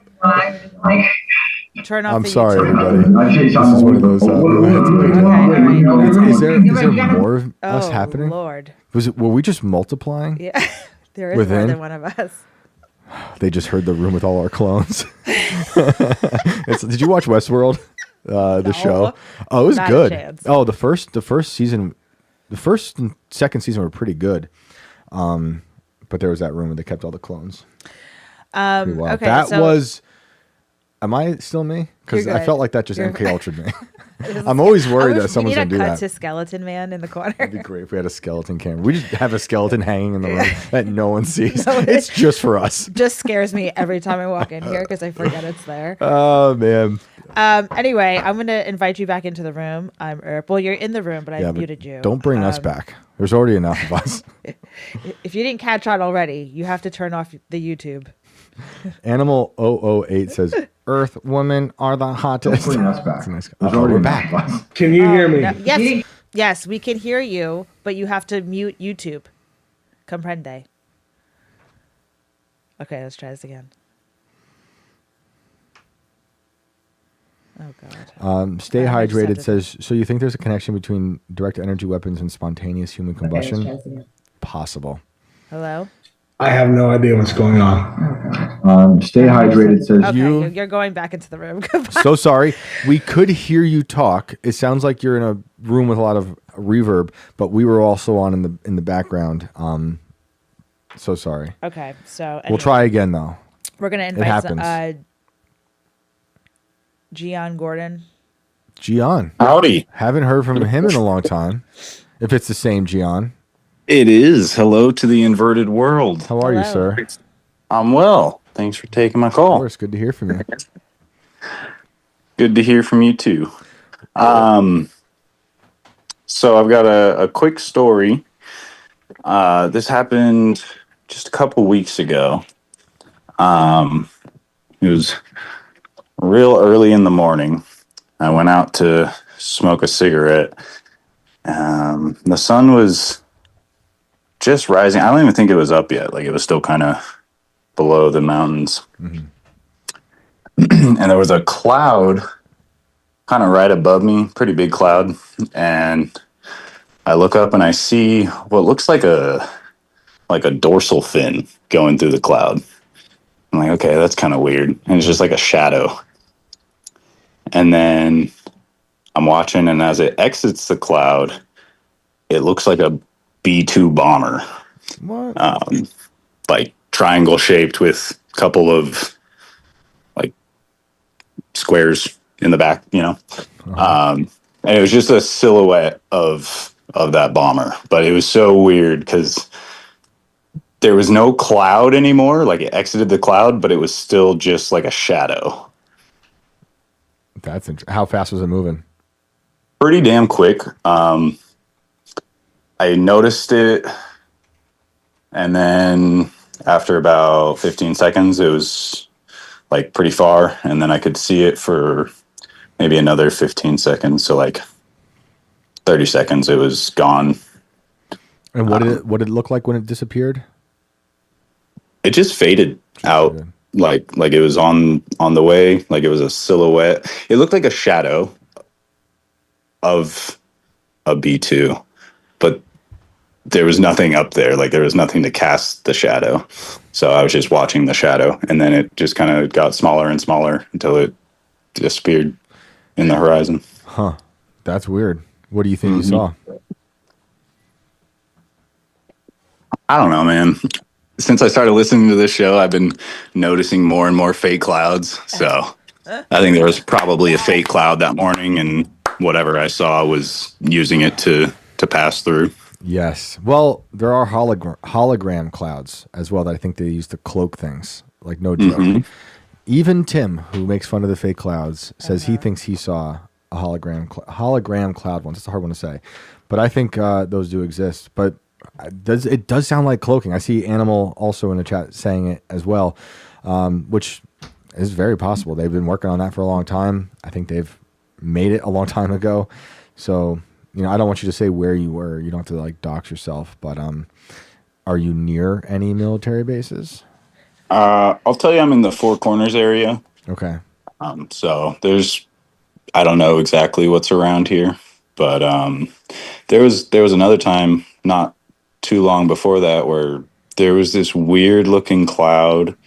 Turn off. I'm the sorry, YouTube. everybody. This is one of those. Is there more of us happening? Lord. Were we just multiplying? Yeah, there is more than one of us. They just heard the room with all our clones. Did you watch Westworld? The show. Oh, it was good. Oh, the first season, the first and second season were pretty good. But there was that room where they kept all the clones. Okay, that was. Am I still me? Because I felt like that just MK Ultra'd me. I'm always worried that someone's gonna do that. We need a cut to skeleton man in the corner. It'd be great if we had a skeleton camera. We just have a skeleton hanging in the room that no one sees. It's just for us. Just scares me every time I walk in here because I forget it's there. Oh man. Anyway, I'm gonna invite you back into the room. I'm Erp. Well, you're in the room, but I muted you. Don't bring us back. There's already enough of us. If you didn't catch on already, you have to turn off the YouTube. Animal 008 says, Earth women are the hottest. Don't bring us back. Nice. We're back. Can you hear me? No, yes, we can hear you, but you have to mute YouTube. Comprende. Okay, let's try this again. Oh God. Stay hydrated says, so you think there's a connection between direct energy weapons and spontaneous human combustion? Possible. Hello? I have no idea what's going on. Stay hydrated says you're going back into the room. So sorry. We could hear you talk. It sounds like you're in a room with a lot of reverb, but we were also on in the background. So sorry. Okay, so anyway, we'll try again though. We're gonna invite Gian Gordon. Gian. Howdy. Haven't heard from him in a long time. If it's the same Gian. It is. Hello to the inverted world. How are you, sir? I'm well. Thanks for taking my call. Of course. Good to hear from you. Good to hear from you too. So I've got a quick story. This happened just a couple weeks ago. It was real early in the morning. I went out to smoke a cigarette. The sun was just rising. I don't even think it was up yet. Like it was still kind of below the mountains. Mm-hmm. And there was a cloud kind of right above me, pretty big cloud. And I look up and I see what looks like a dorsal fin going through the cloud. I'm like, okay, that's kind of weird. And it's just like a shadow. And then I'm watching, and as it exits the cloud, it looks like a B-2 bomber. What? Like triangle shaped with a couple of like squares in the back, you know. And it was just a silhouette of that bomber, but it was so weird because there was no cloud anymore. Like it exited the cloud, but it was still just like a shadow. That's how fast was it moving? Pretty damn quick. I noticed it, and then after about 15 seconds, it was like pretty far, and then I could see it for maybe another 15 seconds. So like 30 seconds, it was gone. And what did it look like when it disappeared? It just faded out. Like it was on the way, like it was a silhouette. It looked like a shadow of a B2, but there was nothing up there. Like there was nothing to cast the shadow. So I was just watching the shadow, and then it just kind of got smaller and smaller until it disappeared in the horizon. Huh. That's weird. What do you think you saw? I don't know, man. Since I started listening to this show, I've been noticing more and more fake clouds. So I think there was probably a fake cloud that morning, and whatever I saw was using it to pass through. Yes. Well, there are hologram clouds as well that I think they use to cloak things. Like no joke. Even Tim, who makes fun of the fake clouds, says he thinks he saw a hologram cloud once. It's a hard one to say, but I think those do exist. But it does sound like cloaking. I see Animal also in the chat saying it as well, which is very possible. They've been working on that for a long time. I think they've made it a long time ago. So, you know, I don't want you to say where you were. You don't have to like dox yourself, but are you near any military bases? I'll tell you, I'm in the Four Corners area. Okay. So I don't know exactly what's around here, but there was another time not too long before that where there was this weird looking cloud.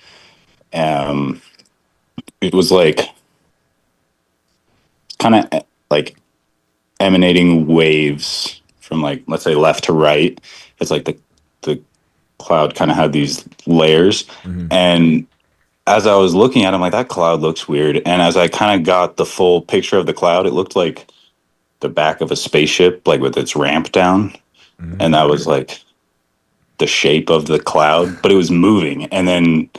It was like kind of like emanating waves from like, let's say left to right. It's like the cloud kind of had these layers. And as I was looking at it, I'm like, that cloud looks weird. And as I kind of got the full picture of the cloud, it looked like the back of a spaceship, like with its ramp down. And that was like the shape of the cloud, but it was moving. And then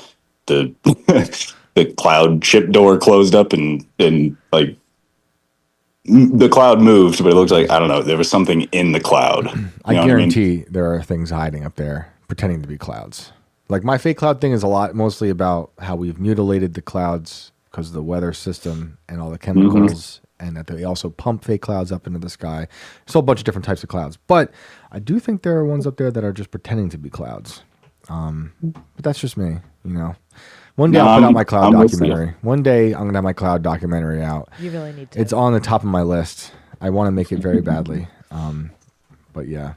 the the cloud ship door closed up and like the cloud moved, but it looks like, I don't know, there was something in the cloud. I guarantee there are things hiding up there pretending to be clouds. Like my fake cloud thing is mostly about how we've mutilated the clouds because of the weather system and all the chemicals, and that they also pump fake clouds up into the sky. There's a whole bunch of different types of clouds, but I do think there are ones up there that are just pretending to be clouds. But that's just me, you know. One day I'll put out my cloud documentary. One day I'm gonna have my cloud documentary out. You really need to. It's on the top of my list. I want to make it very badly. But yeah.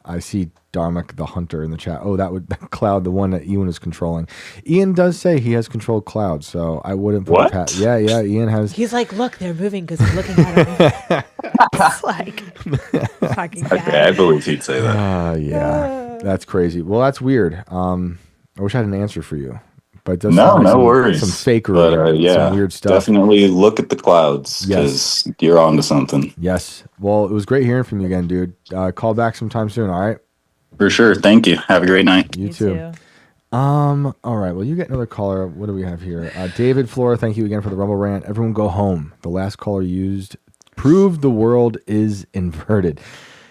I see Dharmak the Hunter in the chat. Oh, that cloud, the one that Ian is controlling. Ian does say he has controlled clouds, so I wouldn't put it past. Yeah, Ian has. He's like, look, they're moving because he's looking at them. It's like fucking bad. Okay, I believe he'd say that. Yeah, that's crazy. Well, that's weird. I wish I had an answer for you. But it does no sound like worries. Some fakery, but, some weird stuff. Definitely look at the clouds because you're onto something. Yes. Well, it was great hearing from you again, dude. Call back sometime soon. All right. For sure. Thank you. Have a great night. You too. All right. Well, you get another caller. What do we have here? David Flora, thank you again for the Rumble rant. Everyone go home. The last caller used proved the world is inverted.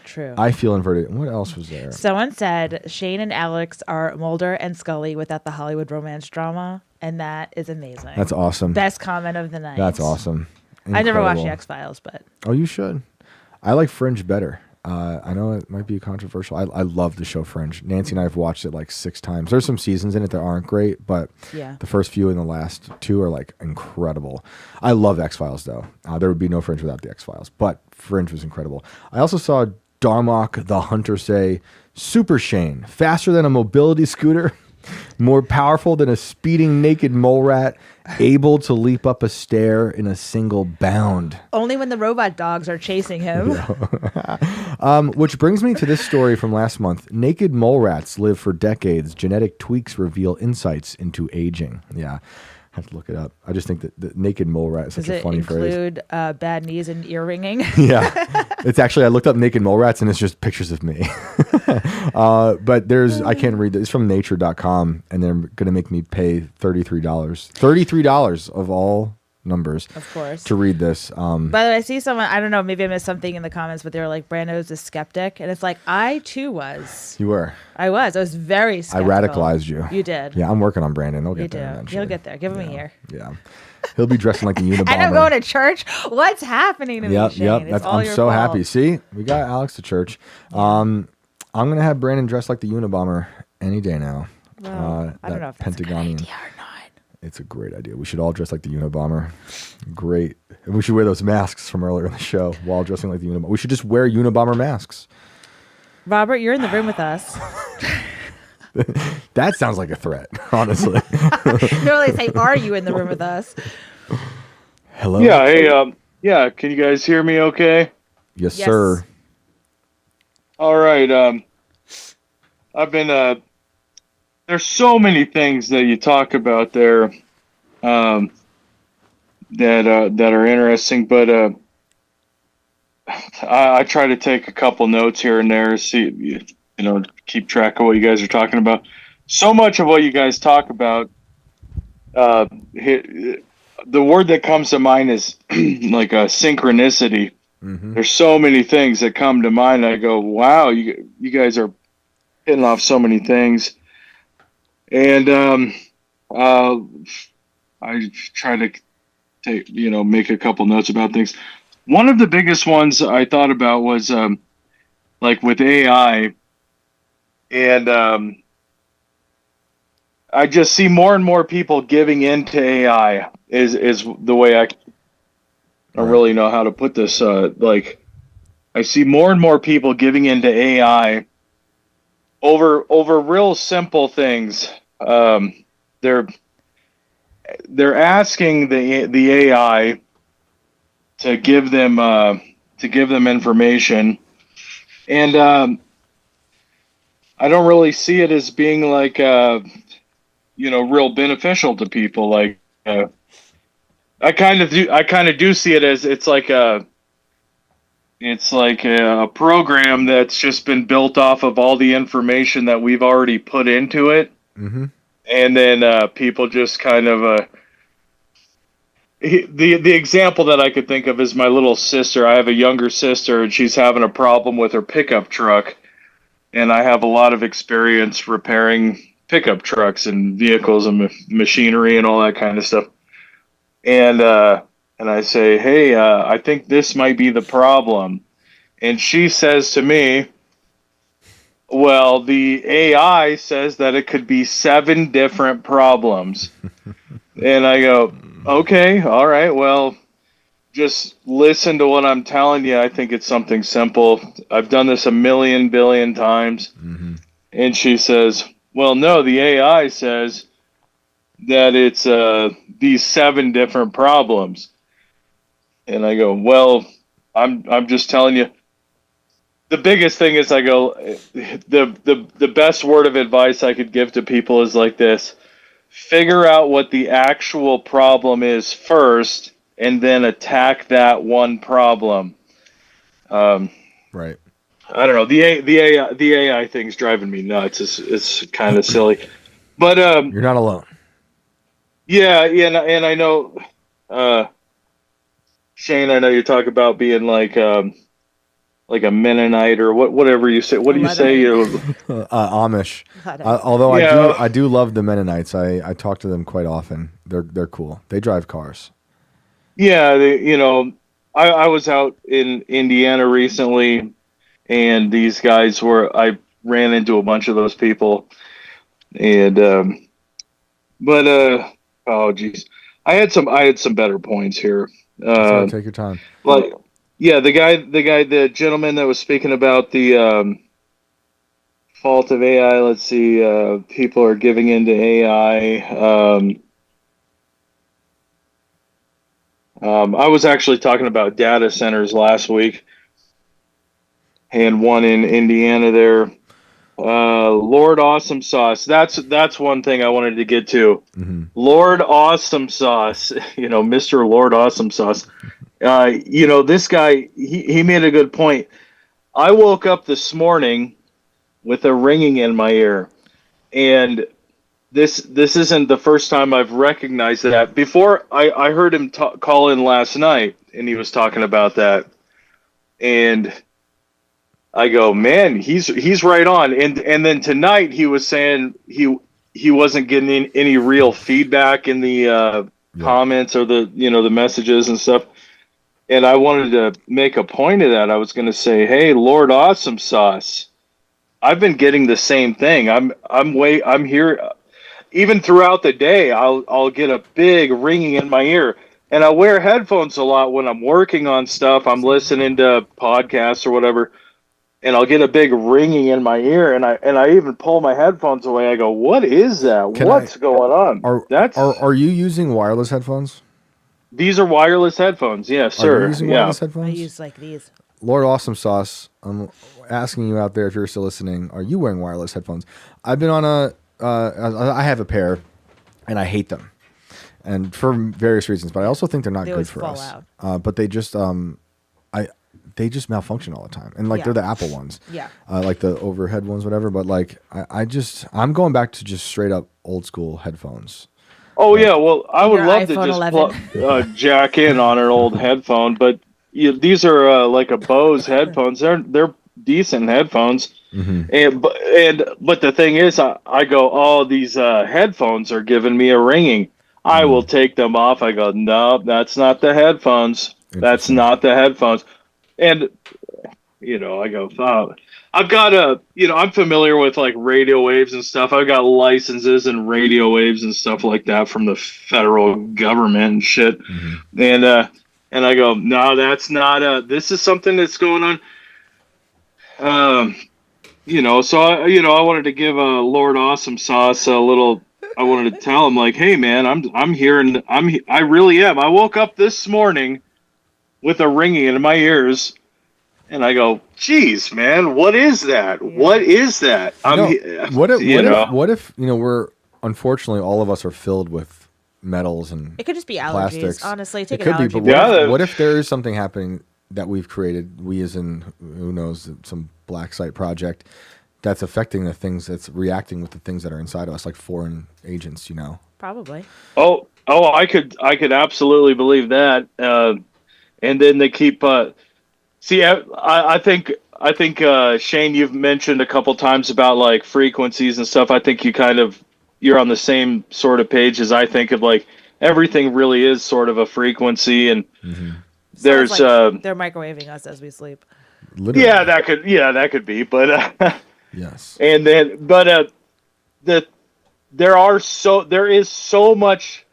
True. I feel inverted. What else was there? Someone said Shane and Alex are Mulder and Scully without the Hollywood romance drama, and that is amazing. That's awesome. Best comment of the night. That's awesome. I never watched the X-Files, but... Oh, you should. I like Fringe better. I know it might be controversial. I love the show Fringe. Nancy and I have watched it like 6 times. There's some seasons in it that aren't great, but the first few and the last 2 are like incredible. I love X-Files though. There would be no Fringe without the X-Files, but Fringe was incredible. I also saw Dharmak the Hunter say, Super Shane, faster than a mobility scooter. More powerful than a speeding naked mole rat, able to leap up a stair in a single bound. Only when the robot dogs are chasing him. Which brings me to this story from last month. Naked mole rats live for decades. Genetic tweaks reveal insights into aging. Yeah. I have to look it up. I just think that the naked mole rat is such a funny phrase. Does it include bad knees and ear ringing? Yeah. It's actually, I looked up naked mole rats and it's just pictures of me. But I can't read it. It's from nature.com and they're going to make me pay $33. $33 of all numbers. Of course. To read this. By the way, I see someone, I don't know, maybe I missed something in the comments, but they were like, Brando's a skeptic. And it's like, I too was. You were. I was very skeptical. I radicalized you. You did. Yeah, I'm working on Brandon. He'll get You there do. eventually. He'll get there. Give him a year. Yeah. He'll be dressing like the Unabomber. And I'm going to church. What's happening to me, Shane? It's all I'm your so fault. happy. See, we got Alex to church. I'm going to have Brandon dressed like the Unabomber any day now. Well, I don't know if that's a good idea or not. It's a great idea. We should all dress like the Unabomber. Great. And we should wear those masks from earlier in the show while dressing like the Unabomber. We should just wear Unabomber masks. Robert, you're in the room with us. That sounds like a threat, honestly. No, they say, are you in the room with us? Hello? Yeah, hey, yeah, can you guys hear me okay? Yes, sir. All right, I've been, there's so many things that you talk about there, that are interesting, but, I try to take a couple notes here and there, see, keep track of what you guys are talking about. So much of what you guys talk about, the word that comes to mind is like a synchronicity. Mm-hmm. There's so many things that come to mind. I go, wow, you guys are hitting off so many things. And I try to take, make a couple notes about things. One of the biggest ones I thought about was like with AI. And I just see more and more people giving into AI is the way I don't really know how to put this. Like I see more and more people giving into AI over real simple things. They're asking the AI to give them information, and I don't really see it as being like, real beneficial to people. Like, I kind of do see it as it's like a program that's just been built off of all the information that we've already put into it. Mm-hmm. And then people just kind of the example that I could think of is my little sister. I have a younger sister, and she's having a problem with her pickup truck. And I have a lot of experience repairing pickup trucks and vehicles and machinery and all that kind of stuff. And I say, hey, I think this might be the problem. And she says to me, well, the AI says that it could be 7 different problems. And I go, okay, all right, well, just listen to what I'm telling you. I think it's something simple. I've done this a million billion times. Mm-hmm. And she says, well, no, the AI says that it's these 7 different problems. And I go, well, I'm just telling you. The biggest thing is I go, the best word of advice I could give to people is like this: figure out what the actual problem is first, and then attack that one problem. Right. I don't know. The AI thing's driving me nuts. It's kind of silly, but you're not alone. Yeah, and I know, Shane. I know you talk about being like a Mennonite or whatever you say. What do you say? Amish. Although I do love the Mennonites. I talk to them quite often. They're cool. They drive cars. Yeah, I was out in Indiana recently, and these guys I ran into a bunch of those people, and oh geez, I had some better points here. Take your time. Like, yeah, the gentleman that was speaking about the fault of AI. Let's see. People are giving into AI. I was actually talking about data centers last week, and one in Indiana there. Lord Awesome Sauce. That's one thing I wanted to get to. Mm-hmm. Lord Awesome Sauce. Mr. Lord Awesome Sauce. This guy, he made a good point. I woke up this morning with a ringing in my ear, and this isn't the first time I've recognized that. Before, I heard him call in last night, and he was talking about that, and I go, man, he's right on. And then tonight he was saying he wasn't getting any real feedback in the comments or the the messages and stuff. And I wanted to make a point of that. I was going to say, hey, Lord Awesome Sauce, I've been getting the same thing. I'm here. Even throughout the day, I'll get a big ringing in my ear, and I wear headphones a lot when I'm working on stuff. I'm listening to podcasts or whatever, and I'll get a big ringing in my ear, and I even pull my headphones away. I go, what is that? What's going on? Are you using wireless headphones? These are wireless headphones, yes, sir. Are you using wireless headphones? I use like these. Lord Awesome Sauce, I'm asking you out there if you're still listening, are you wearing wireless headphones? I've been on I have a pair, and I hate them, and for various reasons. But I also think they're not good for us. But they just they just malfunction all the time, and they're the Apple ones, like the overhead ones, whatever. But I'm going back to just straight up old school headphones. Oh yeah, well I would love to just jack in on an old headphone, but these are like a Bose headphones. They're decent headphones. Mm-hmm. But the thing is, I go, oh, these headphones are giving me a ringing. I will take them off. I go, no, that's not the headphones. That's not the headphones. And I go, oh, I've got I'm familiar with like radio waves and stuff. I've got licenses and radio waves and stuff like that from the federal government and shit. Mm-hmm. And I go, no, that's not this is something that's going on. So I wanted to give Lord Awesome Sauce a little. I wanted to tell him like, hey man, I'm here and I really am. I woke up this morning with a ringing in my ears, and I go, geez, man, what is that? What is that? What if we're unfortunately all of us are filled with metals and it could just be allergies. Plastics. Honestly, take it could allergy. Be, but what if there is something happening that we've created, we as in who knows, some black site project that's affecting the things, that's reacting with the things that are inside of us, like foreign agents, Probably. Oh, I could absolutely believe that. And then they keep. See, I think Shane, you've mentioned a couple times about like frequencies and stuff. I think you're on the same sort of page as I think of like everything really is sort of a frequency, and there's they're microwaving us as we sleep. Literally. Yeah, that could be, but yes. And then, but there is so much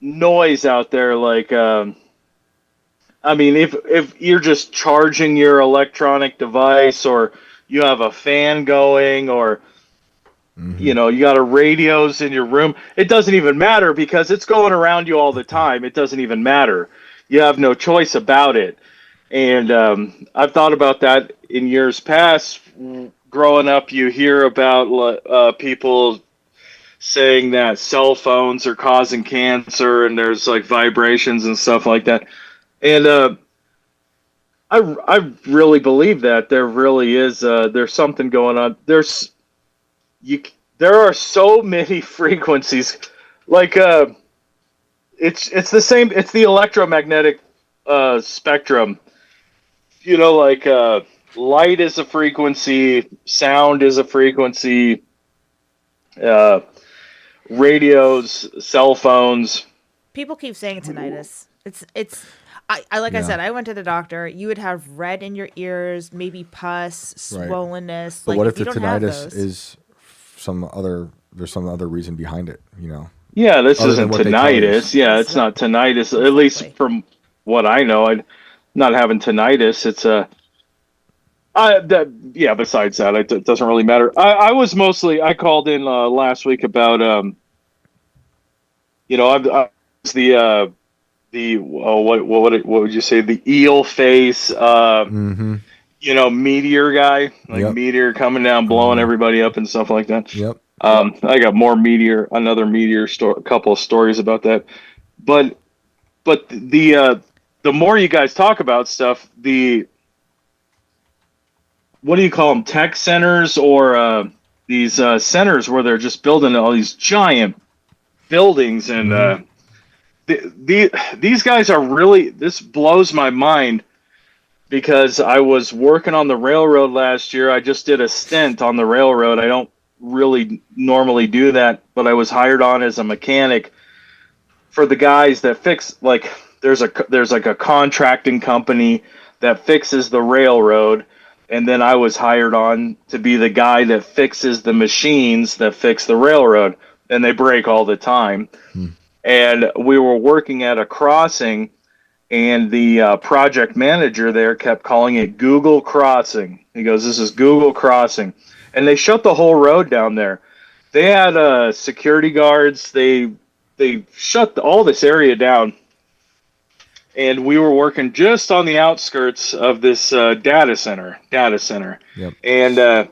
noise out there. Like, I mean, if you're just charging your electronic device, or you have a fan going, or you got a radios in your room, it doesn't even matter because it's going around you all the time. It doesn't even matter. You have no choice about it. And I've thought about that in years past. Growing up, you hear about people saying that cell phones are causing cancer, and there's like vibrations and stuff like that. And I really believe that there really is there's something going on. There are so many frequencies, like it's the same. It's the electromagnetic spectrum. Like light is a frequency, sound is a frequency, radios, cell phones. People keep saying tinnitus. I said, I went to the doctor. You would have red in your ears, maybe pus, swollenness. But what if the tinnitus is there's some other reason behind it, Yeah, this isn't tinnitus. Yeah, it's not tinnitus, at least from what I know. I'm not having tinnitus. It's Besides that, it doesn't really matter. I called in last week about I was what would you say, the eel face meteor guy, like meteor coming down blowing everybody up and stuff like that. I got another meteor story, a couple of stories about that. But the more you guys talk about stuff, what do you call them, tech centers, or these centers where they're just building all these giant buildings, and these guys are really, this blows my mind, because I was working on the railroad last year. I just did a stint on the railroad. I don't really normally do that, but I was hired on as a mechanic for the guys that fix, like, there's like a contracting company that fixes the railroad, and then I was hired on to be the guy that fixes the machines that fix the railroad, and they break all the time. And we were working at a crossing, and the project manager there kept calling it Google Crossing. He goes, "This is Google Crossing." And they shut the whole road down there. They had security guards. They shut all this area down. And we were working just on the outskirts of this data center. Yep. And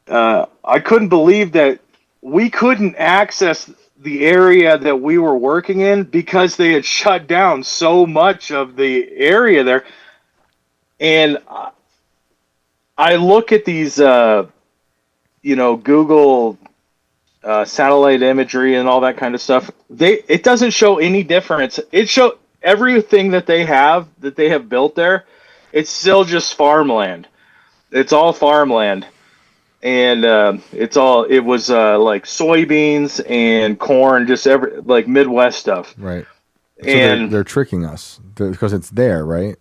I couldn't believe that we couldn't access the area that we were working in because they had shut down so much of the area there. And I look at these, Google satellite imagery and all that kind of stuff. It doesn't show any difference. It shows everything that they have built there. It's still just farmland. It's all farmland. And it was like soybeans and corn, just like Midwest stuff. Right. So and they're tricking us because it's there, right?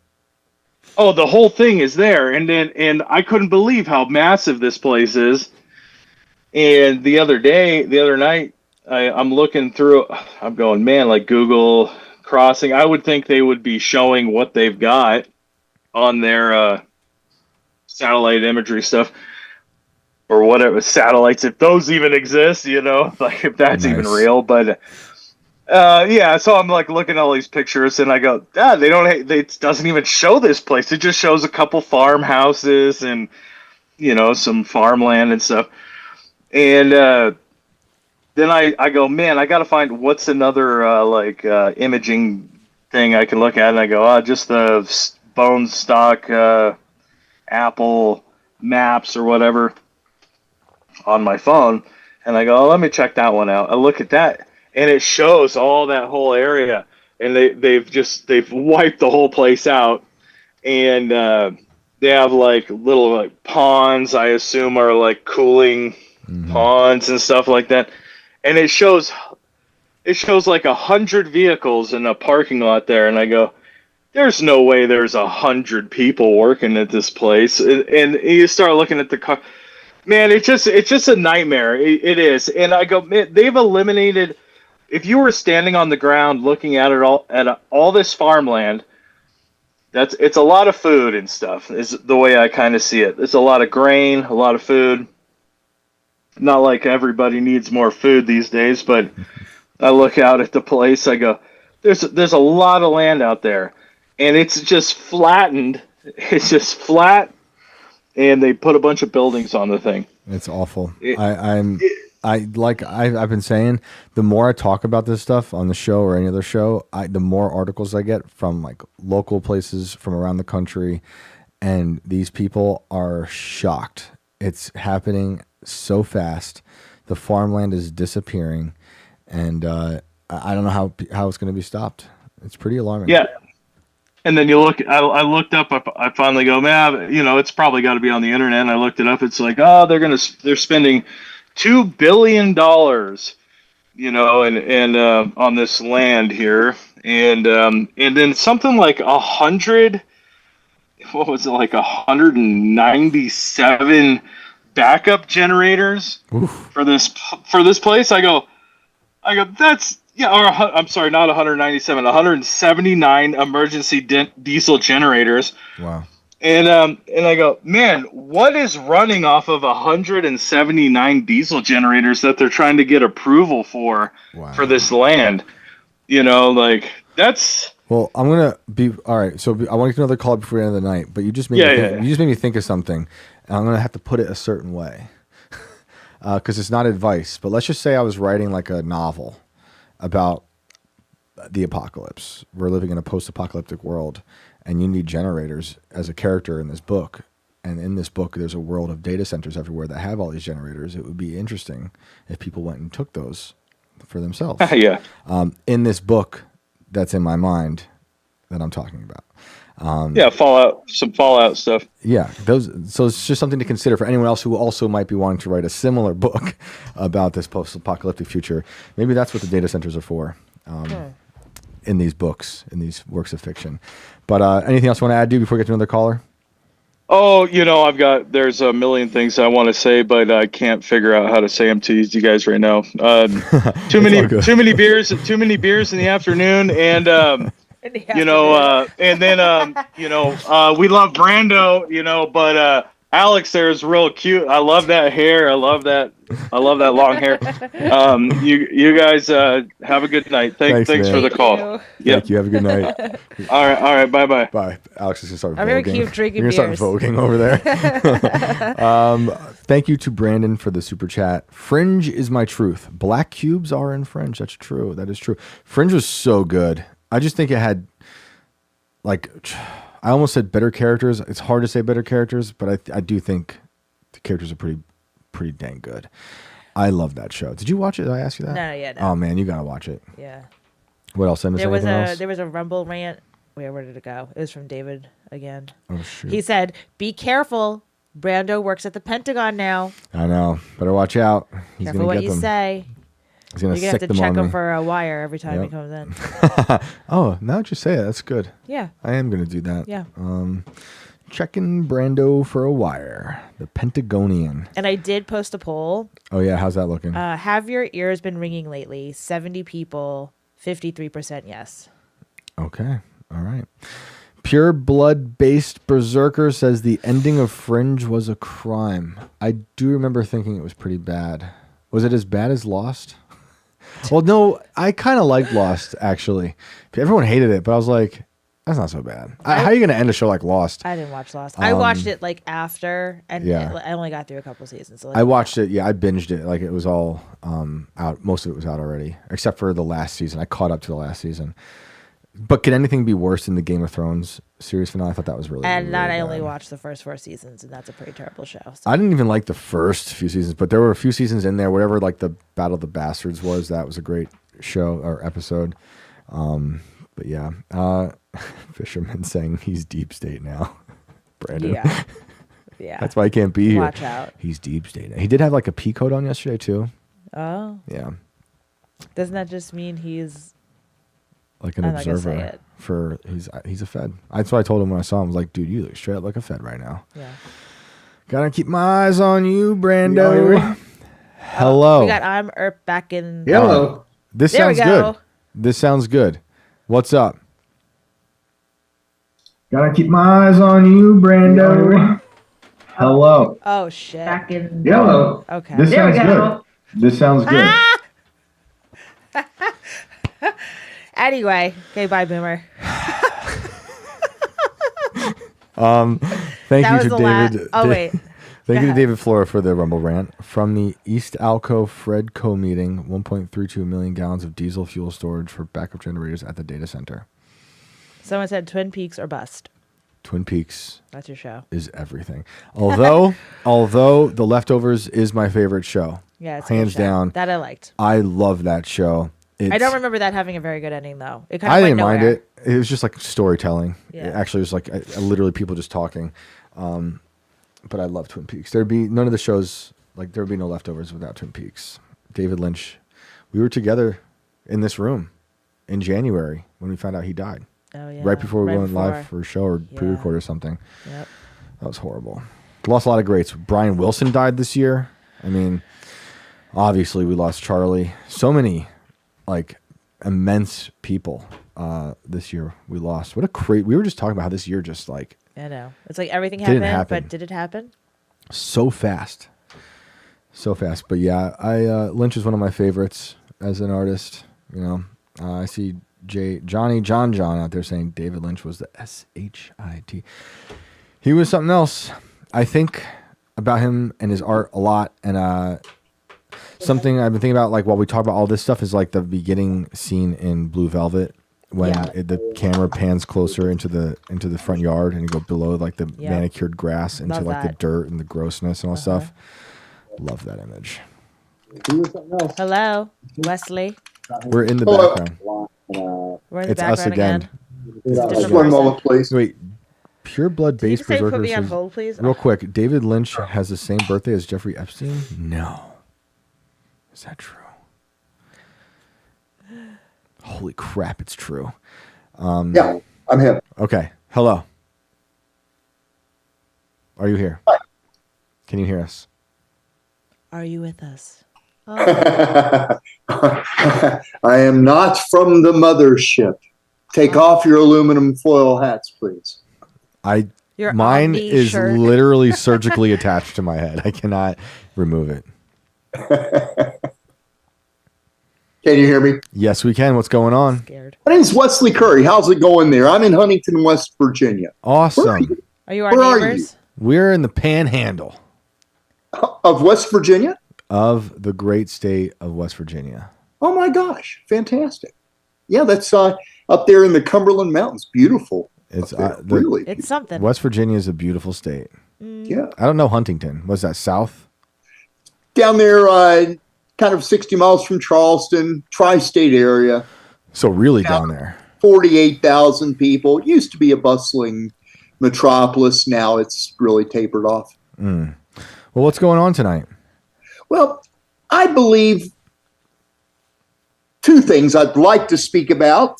Oh, the whole thing is there. And I couldn't believe how massive this place is. And the other night, I'm looking through, I'm going, man, like Google Crossing, I would think they would be showing what they've got on their satellite imagery stuff. Or whatever, satellites, if those even exist, like if that's even real. But so I'm like looking at all these pictures, and I go, it doesn't even show this place. It just shows a couple farmhouses and some farmland and stuff. And then I go, man, I got to find what's another imaging thing I can look at. And I go, just the bone stock Apple maps or whatever on my phone. And I go, let me check that one out. I look at that, and it shows all that whole area, and they've wiped the whole place out. And they have like little like ponds, I assume are like cooling ponds and stuff like that. And it shows like 100 vehicles in a parking lot there. And I go, there's no way there's 100 people working at this place. And you start looking at the car. Man, it's just a nightmare. It is. And I go, man, they've eliminated, if you were standing on the ground looking at it all this farmland, it's a lot of food and stuff, is the way I kind of see it. There's a lot of grain, a lot of food. Not like everybody needs more food these days, but I look out at the place, I go, there's a lot of land out there, and it's just flattened. It's just flat. And they put a bunch of buildings on the thing. It's awful. I've been saying, the more I talk about this stuff on the show or any other show, the more articles I get from like local places from around the country, and these people are shocked. It's happening so fast. The farmland is disappearing, and I don't know how it's going to be stopped. It's pretty alarming. Yeah. And then you look, I looked up, I finally go, man, it's probably got to be on the internet. And I looked it up. It's like, they're spending $2 billion, and on this land here. And then something like 197 backup generators for this place. I go, that's, I'm sorry, not 197, 179 emergency diesel generators. Wow. And I go, man, what is running off of 179 diesel generators that they're trying to get approval for this land? You know, like that's. Well, I'm gonna be all right. So I want to get another call before the end of the night. But you just made you just made me think of something, and I'm gonna have to put it a certain way because it's not advice. But let's just say I was writing like a novel about the apocalypse. We're living in a post-apocalyptic world. And you need generators as a character in this book. And in this book, there's a world of data centers everywhere that have all these generators. It would be interesting if people went and took those for themselves. Yeah. In this book that's in my mind that I'm talking about. Some Fallout stuff. Yeah. So it's just something to consider for anyone else who also might be wanting to write a similar book about this post-apocalyptic future. Maybe that's what the data centers are for. In these books, in these works of fiction. But anything else you want to add, dude, before we get to another caller? Oh, there's a million things I want to say, but I can't figure out how to say them to you guys right now. Too many beers in the afternoon, and and then we love Brando, but Alex there is real cute. I love that hair. I love that long hair. You guys have a good night. Thanks for the call. Thank you. Have a good night. All right. Bye. Bye. Alex is gonna start. I'm gonna keep drinking You're gonna beers. start voguing over there. Thank you to Brandon for the super chat. Fringe is my truth. Black cubes are in Fringe. That's true. That is true. Fringe was so good. I just think it had I almost said better characters. It's hard to say better characters, but I do think the characters are pretty dang good. I love that show. Did you watch it? Did I ask you that? No. Oh man, you gotta watch it. Yeah. What else? There was a Rumble rant. Where did it go? It was from David again. Oh shoot. He said, "Be careful. Brando works at the Pentagon now. I know. Better watch out. He's Careful gonna what get you them. say. He's gonna You're gonna sick have to them check on him me. for a wire every time he comes in." Oh, now that you say it, that's good. Yeah. I am gonna do that. Yeah. Checking Brando for a wire. The Pentagonian. And I did post a poll. Oh yeah, how's that looking? Have your ears been ringing lately? 70 people, 53% yes. Okay. All right. Pure blood-based berserker says the ending of Fringe was a crime. I do remember thinking it was pretty bad. Was it as bad as Lost? Well, no, I kind of liked Lost, actually. Everyone hated it, but I was like, that's not so bad. How are you going to end a show like Lost? I didn't watch Lost. I watched it after, and yeah. I only got through a couple seasons. So I watched it. Yeah, I binged it. Like it was all out. Most of it was out already, except for the last season. I caught up to the last season. But could anything be worse than the Game of Thrones series finale? I thought that was really. And really I bad. only watched the first 4 seasons, and that's a pretty terrible show. So. I didn't even like the first few seasons, but there were a few seasons in there. Whatever, like the Battle of the Bastards was. That was a great show or episode. But yeah, Fisherman saying he's deep state now. Brandon. Yeah. That's why he can't be here. Watch out. He's deep state now. He did have like a P coat on yesterday too. Oh. Yeah. Doesn't that just mean he's like an I'm not gonna say observer it. for he's a Fed. That's what I told him when I saw him. I was like, dude, you look straight up like a Fed right now. Yeah. Gotta keep my eyes on you, Brando. Hello. We got I'm Earp back in. Hello. This There we sounds go. good. This sounds good. What's up? Gotta keep my eyes on you, Brando. Hello. Oh shit. Back in. Hello. Okay. This There we sounds go. good. This sounds good. Anyway, okay, bye, Boomer. Thank That you was to the David. Oh wait. Thank you to ahead. David Flora for the Rumble rant. From the East Alco Fredco meeting, 1.32 million gallons of diesel fuel storage for backup generators at the data center. Someone said Twin Peaks or bust. Twin Peaks That's your show. is everything. Although The Leftovers is my favorite show. Yeah, it's a good hands show. down. That I liked. I love that show. I don't remember that having a very good ending though. It kind of I went didn't mind nowhere. it. It was just like storytelling. Yeah. It actually was like literally people just talking. But I love Twin Peaks. There'd be none of the shows, like there'd be no Leftovers without Twin Peaks. David Lynch. We were together in this room in January when we found out he died. Oh yeah. Right before we Right went before. live for a show or pre-record or something. Yep. That was horrible. Lost a lot of greats. Brian Wilson died this year. I mean, obviously we lost Charlie. So many like immense people this year we lost. What a we were just talking about how this year just like I know. It's like everything Didn't happened, happen. but did it happen? So fast. But yeah, Lynch is one of my favorites as an artist. You know, I see John out there saying David Lynch was the SHIT. He was something else. I think about him and his art a lot, and something I've been thinking about, like while we talk about all this stuff, is like the beginning scene in Blue Velvet when the camera pans closer into the front yard and you go below like the manicured grass into like the dirt and the grossness and all stuff. Love that image. Hello, Wesley. We're in the background. We're in the It's us background again. Just one moment, please. Wait, Pure Blood Did you Base just say Berserker put me on says, hold, please? real quick, David Lynch has the same birthday as Jeffrey Epstein? No. Is that true? Holy crap, it's true. Yeah, I'm him. Okay. Hello. Are you here? Hi. Can you hear us? Are you with us? I am not from the mothership. Take off your aluminum foil hats, please. Mine Omni is shirt. literally surgically attached to my head. I cannot remove it. Can you hear me? Yes, we can. What's going on? Scared. My name's Wesley Curry. How's it going there? I'm in Huntington, West Virginia. Awesome. Are you our Where are neighbors? We're in the panhandle Of West Virginia? of the great state of West Virginia. Oh my gosh, fantastic. Yeah, that's up there in the Cumberland Mountains. Beautiful. It's really. It's something. West Virginia is a beautiful state. Yeah. I don't know Huntington. Was that south? Down there, kind of 60 miles from Charleston, tri-state area. So really down there. 48,000 people. It used to be a bustling metropolis. Now it's really tapered off. Well, what's going on tonight? Well, I believe two things I'd like to speak about.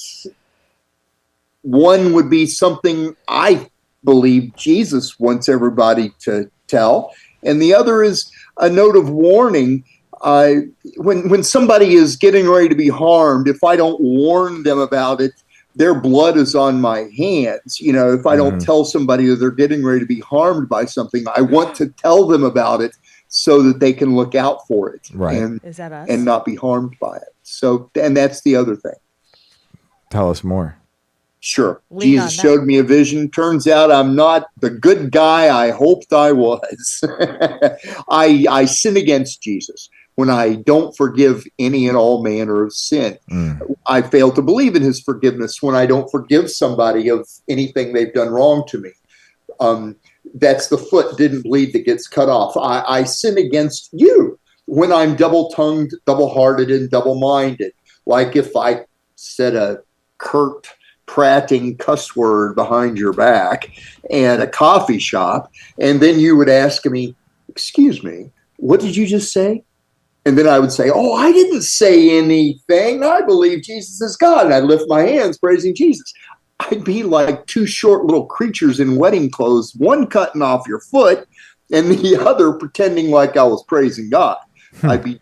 One would be something I believe Jesus wants everybody to tell. And the other is a note of warning. When somebody is getting ready to be harmed, if I don't warn them about it, their blood is on my hands. You know, if I don't tell somebody that they're getting ready to be harmed by something, I want to tell them about it so that they can look out for it, right? Is that us? And not be harmed by it. So, and that's the other thing. Tell us more. Sure. Lean Jesus showed me a vision. Turns out I'm not the good guy I hoped I was. I sin against Jesus when I don't forgive any and all manner of sin. I fail to believe in his forgiveness when I don't forgive somebody of anything they've done wrong to me. That's the foot didn't bleed that gets cut off. I sin against you when I'm double-tongued, double-hearted, and double-minded. Like if I said a curt, prating cuss word behind your back at a coffee shop, and then you would ask me, excuse me, what did you just say? And then I would say, oh, I didn't say anything. I believe Jesus is God. And I'd lift my hands praising Jesus. I'd be like two short little creatures in wedding clothes, one cutting off your foot and the other pretending like I was praising God. I'd be,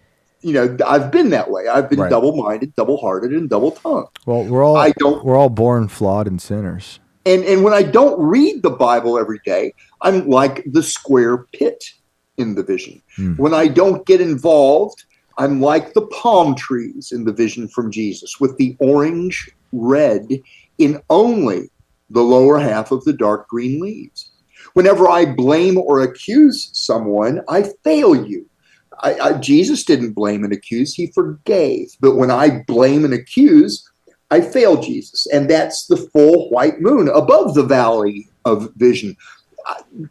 I've been that way. I've been double-minded, double-hearted, and double-tongued. Well, we're all born flawed and sinners. And when I don't read the Bible every day, I'm like the square pit in the vision. When I don't get involved, I'm like the palm trees in the vision from Jesus with the orange red in only the lower half of the dark green leaves. Whenever I blame or accuse someone, I fail you. Jesus didn't blame and accuse, he forgave. But when I blame and accuse, I fail Jesus. And that's the full white moon above the valley of vision.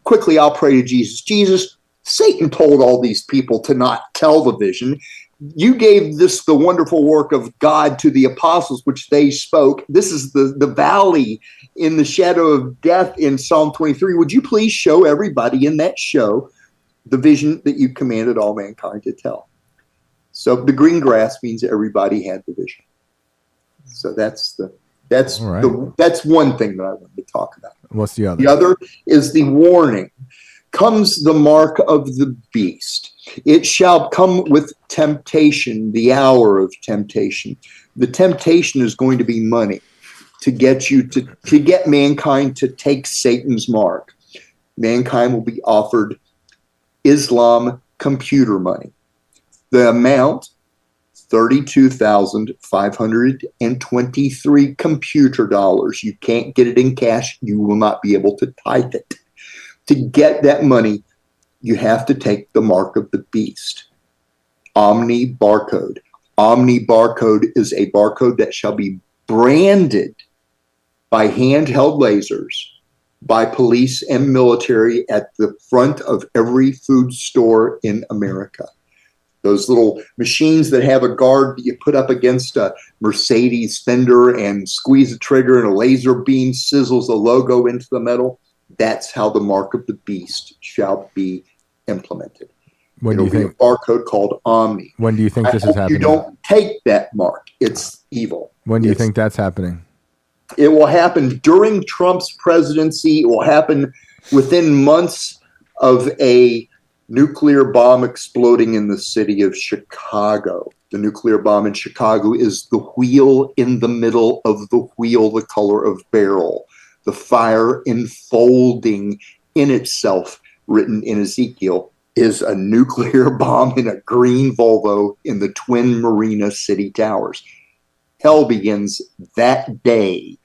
Quickly, I'll pray to Jesus. Jesus, Satan told all these people to not tell the vision. You gave this, the wonderful work of God, to the apostles, which they spoke. This is the valley in the shadow of death in Psalm 23. Would you please show everybody in that show the vision that you commanded all mankind to tell? So the green grass means everybody had the vision. So that's one thing that I wanted to talk about. What's the other? The other is the warning. Comes the mark of the beast. It shall come with temptation, the hour of temptation. The temptation is going to be money. to get you to get mankind to take Satan's mark. Mankind will be offered Islam computer money. The amount, 32,523 computer dollars. You can't get it in cash. You will not be able to type it. To get that money, you have to take the mark of the beast. Omni barcode. Omni barcode is a barcode that shall be branded by handheld lasers, by police and military at the front of every food store in America. Those little machines that have a guard that you put up against a Mercedes fender and squeeze a trigger and a laser beam sizzles a logo into the metal. That's how the mark of the beast shall be implemented. When do you think a barcode called Omni? When do you think this is happening? You don't take that mark. It's evil. When do you think that's happening? It will happen during Trump's presidency. It will happen within months of a nuclear bomb exploding in the city of Chicago. The nuclear bomb in Chicago is the wheel in the middle of the wheel, the color of beryl. The fire enfolding in itself, written in Ezekiel, is a nuclear bomb in a green Volvo in the Twin Marina City Towers. Hell begins that day.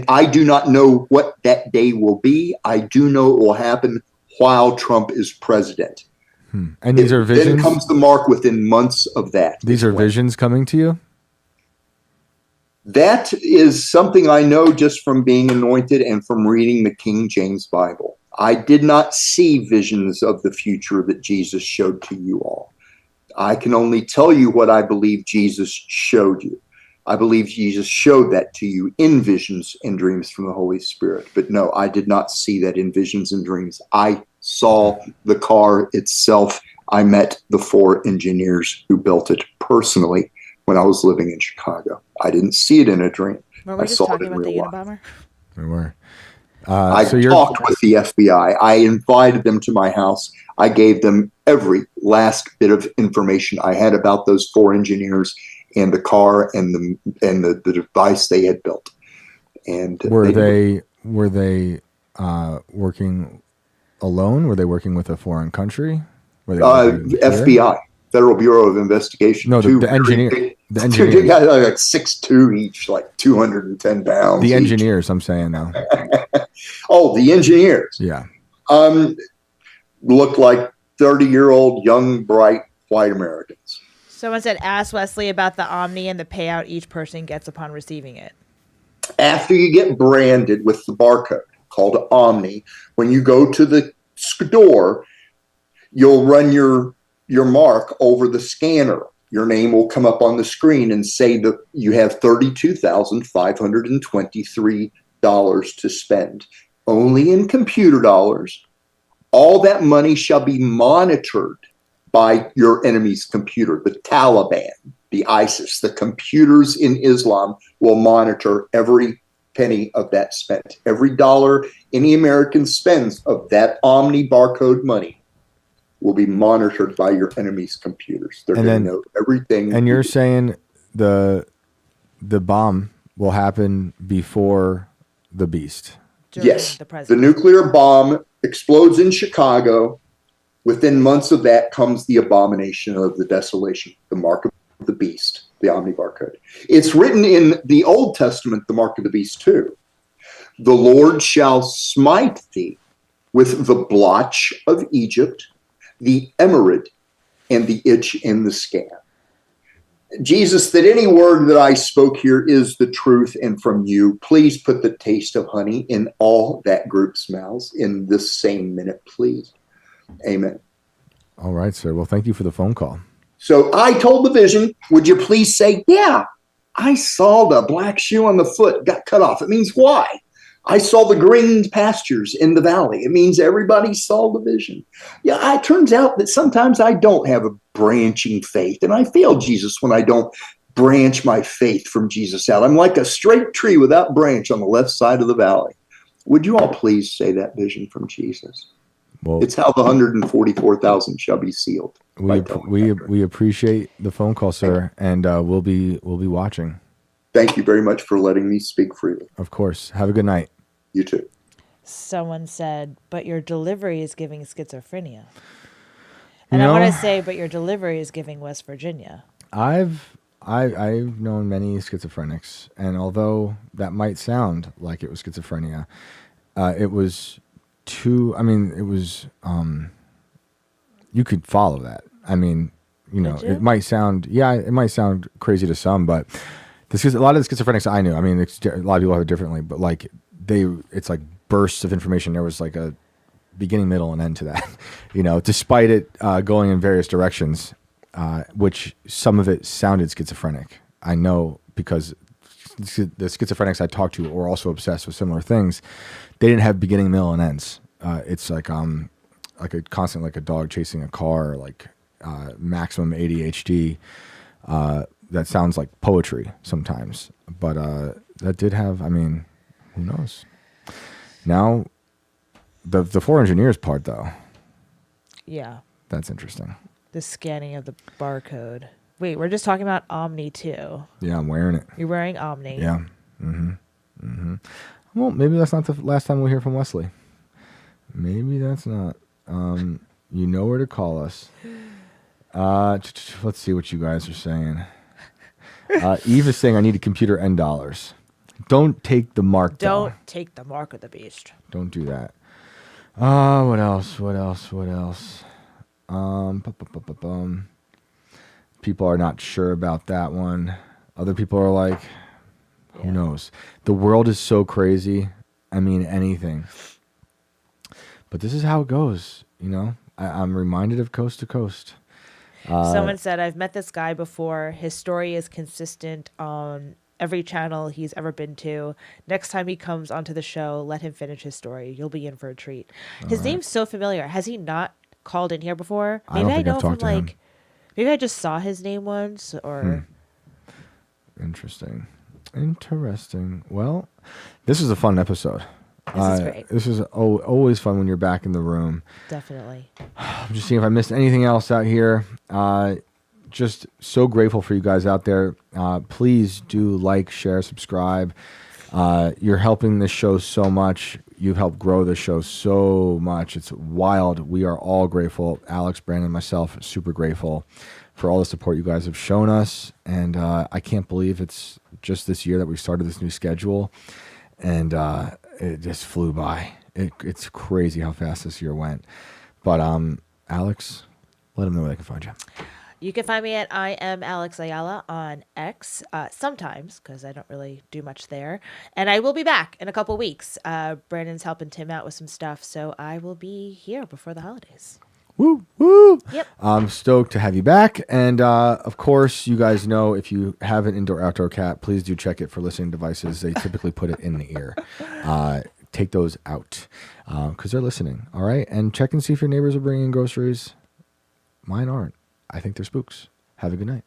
I do not know what that day will be. I do know it will happen while Trump is president. And these are visions? Then comes the mark within months of that. These are visions coming to you? That is something I know just from being anointed and from reading the King James Bible. I did not see visions of the future that Jesus showed to you all. I can only tell you what I believe Jesus showed you. I believe Jesus showed that to you in visions and dreams from the Holy Spirit. But no, I did not see that in visions and dreams. I saw the car itself. I met the 4 engineers who built it personally when I was living in Chicago. I didn't see it in a dream. Were we just talking about the Unabomber? We were. I talked with the FBI. I invited them to my house. I gave them every last bit of information I had about those 4 engineers and the car and the device they had built. And were they working alone? Were they working with a foreign country? Were they FBI, Federal Bureau of Investigation. No, the engineer. The engineers. Two guys like 6'2" each, like 210 pounds. The engineers, I'm saying now. Oh, the engineers. Yeah. Looked like 30-year-old young, bright white Americans. Someone said, ask Wesley about the Omni and the payout each person gets upon receiving it. After you get branded with the barcode called Omni, when you go to the store, you'll run your mark over the scanner. Your name will come up on the screen and say that you have $32,523 to spend. Only in computer dollars. All that money shall be monitored by your enemy's computer, the Taliban, the ISIS, the computers in Islam will monitor every penny of that spent. Every dollar any American spends of that Omni barcode money will be monitored by your enemy's computers. They're going to know everything. And you're saying the bomb will happen before the beast? Yes. The nuclear bomb explodes in Chicago. Within months of that comes the abomination of the desolation, the mark of the beast, the Omni barcode. It's written in the Old Testament, the mark of the beast too. The Lord shall smite thee with the blotch of Egypt, the emerald, and the itch in the scan. Jesus, that any word that I spoke here is the truth and from you. Please put the taste of honey in all that group's mouths in this same minute, please. Amen. All right, sir. Well, thank you for the phone call. So I told the vision, would you please say, yeah, I saw the black shoe on the foot got cut off. It means why? I saw the green pastures in the valley. It means everybody saw the vision. Yeah, it turns out that sometimes I don't have a branching faith, and I fail Jesus when I don't branch my faith from Jesus out. I'm like a straight tree without branch on the left side of the valley. Would you all please say that vision from Jesus? Well, it's how the 144,000 shall be sealed. We appreciate the phone call, sir, and we'll be watching. Thank you very much for letting me speak freely. Of course. Have a good night. You too. Someone said, but your delivery is giving schizophrenia. And I want to say, but your delivery is giving West Virginia. I've known many schizophrenics, and although that might sound like it was schizophrenia, it was you could follow that. I mean, it might sound crazy to some, but a lot of the schizophrenics I knew, I mean, a lot of people have it differently, but like it's like bursts of information. There was like a beginning, middle, and end to that, despite it going in various directions, which some of it sounded schizophrenic. I know because the schizophrenics I talked to were also obsessed with similar things. They didn't have beginning, middle, and ends. It's like a constant, like a dog chasing a car, like maximum ADHD. That sounds like poetry sometimes, but that did have. I mean, who knows? Now, the 4 engineers part though. Yeah. That's interesting. The scanning of the barcode. Wait, we're just talking about Omni too. Yeah, I'm wearing it. You're wearing Omni. Yeah. Mm-hmm. Mm-hmm. Well, maybe that's not the last time we'll hear from Wesley. Maybe that's not. You know where to call us. Let's see what you guys are saying. Eve is saying I need a computer and dollars. Don't take the mark. Don't take the mark of the beast. Don't do that. What else? People are not sure about that one. Other people are like, who knows? The world is so crazy. I mean, anything. But this is how it goes, I'm reminded of Coast to Coast. Someone said, I've met this guy before. His story is consistent on every channel he's ever been to. Next time he comes onto the show, let him finish his story. You'll be in for a treat. His name's so familiar. Has he not called in here before? Maybe I know him like, maybe I just saw his name once or. Interesting. Well, this is a fun episode. This is great. This is always fun when you're back in the room. Definitely. I'm just seeing if I missed anything else out here. Just so grateful for you guys out there. Please do like, share, subscribe. You're helping this show so much. You've helped grow the show so much. It's wild. We are all grateful. Alex, Brandon, myself, super grateful for all the support you guys have shown us. And I can't believe it's just this year that we started this new schedule. And it just flew by. It's crazy how fast this year went. But Alex, let them know where they can find you. You can find me at I am Alex Ayala on X sometimes because I don't really do much there. And I will be back in a couple weeks. Brandon's helping Tim out with some stuff, so I will be here before the holidays. Woo, woo. Yep. I'm stoked to have you back. And of course, you guys know if you have an indoor-outdoor cat, please do check it for listening devices. They typically put it in the ear. Take those out because they're listening. All right. And check and see if your neighbors are bringing groceries. Mine aren't. I think they're spooks. Have a good night.